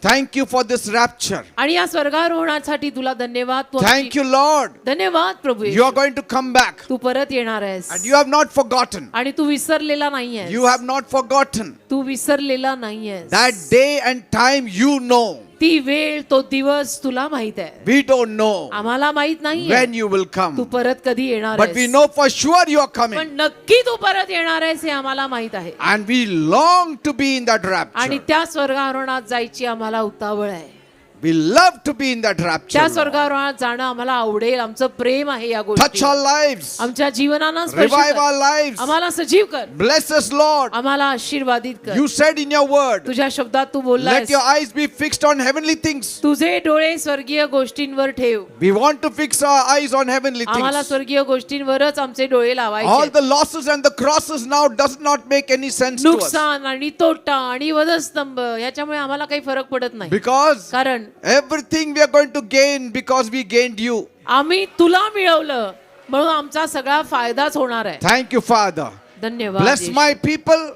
Thank you for this rapture. आणि या स्वर्गारोहणासाठी तुला धन्यवाद. तू Thank आमची- you, Lord. धन्यवाद प्रभू You Yeshu. are going to come back तू परत येणार आहेस and you have not forgotten. आणि तू विसरलेला नाहीयेस. You have not forgotten. तू विसरलेला नाहीयेस. That day and time you know. ती वेळ, तो दिवस तुला माहित आहे. We don't know आम्हाला माहित नाहीये when you will Tu come. परत कधी येणार But we आहेस. know for sure you are पण coming. नक्की तू परत येणार आहेस हे आम्हाला माहित आहे. And we long to be in that आणि rapture. त्या स्वर्गारोहणात जायची आम्हाला उतावळ आहे. We love to be in that rapture. त्या Lord. स्वर्गारोहणात जाणं आम्हाला आवडेल. आमचं प्रेम आहे या Touch गोष्टी. our lives. आमच्या जीवनाला स्पर्श Revive कर. our lives. आम्हाला सजीव कर. Bless us, Lord. आम्हाला आशीर्वादित कर. You said in your word, तुझ्या शब्दात तू let बोललास, your eyes be fixed on heavenly things. तुझे डोळे स्वर्गीय गोष्टींवर ठेव. We want to fix our eyes on heavenly आम्हाला things. स्वर्गीय गोष्टींवरच आमचे डोळे All लावायचे. the losses and the crosses now does not make any sense to us. नुकसान आणि तोटा आणि वधस्तंभ याच्यामुळे आम्हाला काही फरक पडत नाही. Because कारण everything we are going to gain because we gained you. आम्ही तुला मिळवलं म्हणून आमचा सगळा फायदाच होणार आहे. Thank you, Father. धन्यवाद. Bless Yeshu. my people.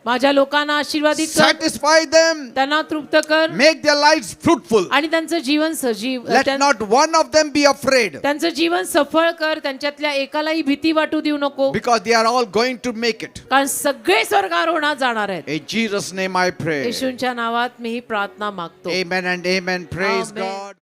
माझ्या लोकांना आशीर्वादित कर. Satisfy them. त्यांना तृप्त कर Make their lives fruitful. आणि त्यांचं जीवन सजीव, Let not one of them be afraid. त्यांचं जीवन सफळ कर. त्यांच्यातल्या एकालाही भीती वाटू देऊ नको. Because they are all going to make it. कारण सगळे स्वर्गारोहणात जाणार आहेत. In Jesus' name I pray. येशूंच्या नावात मी ही प्रार्थना मागतो. Amen and amen. Praise Amen. God.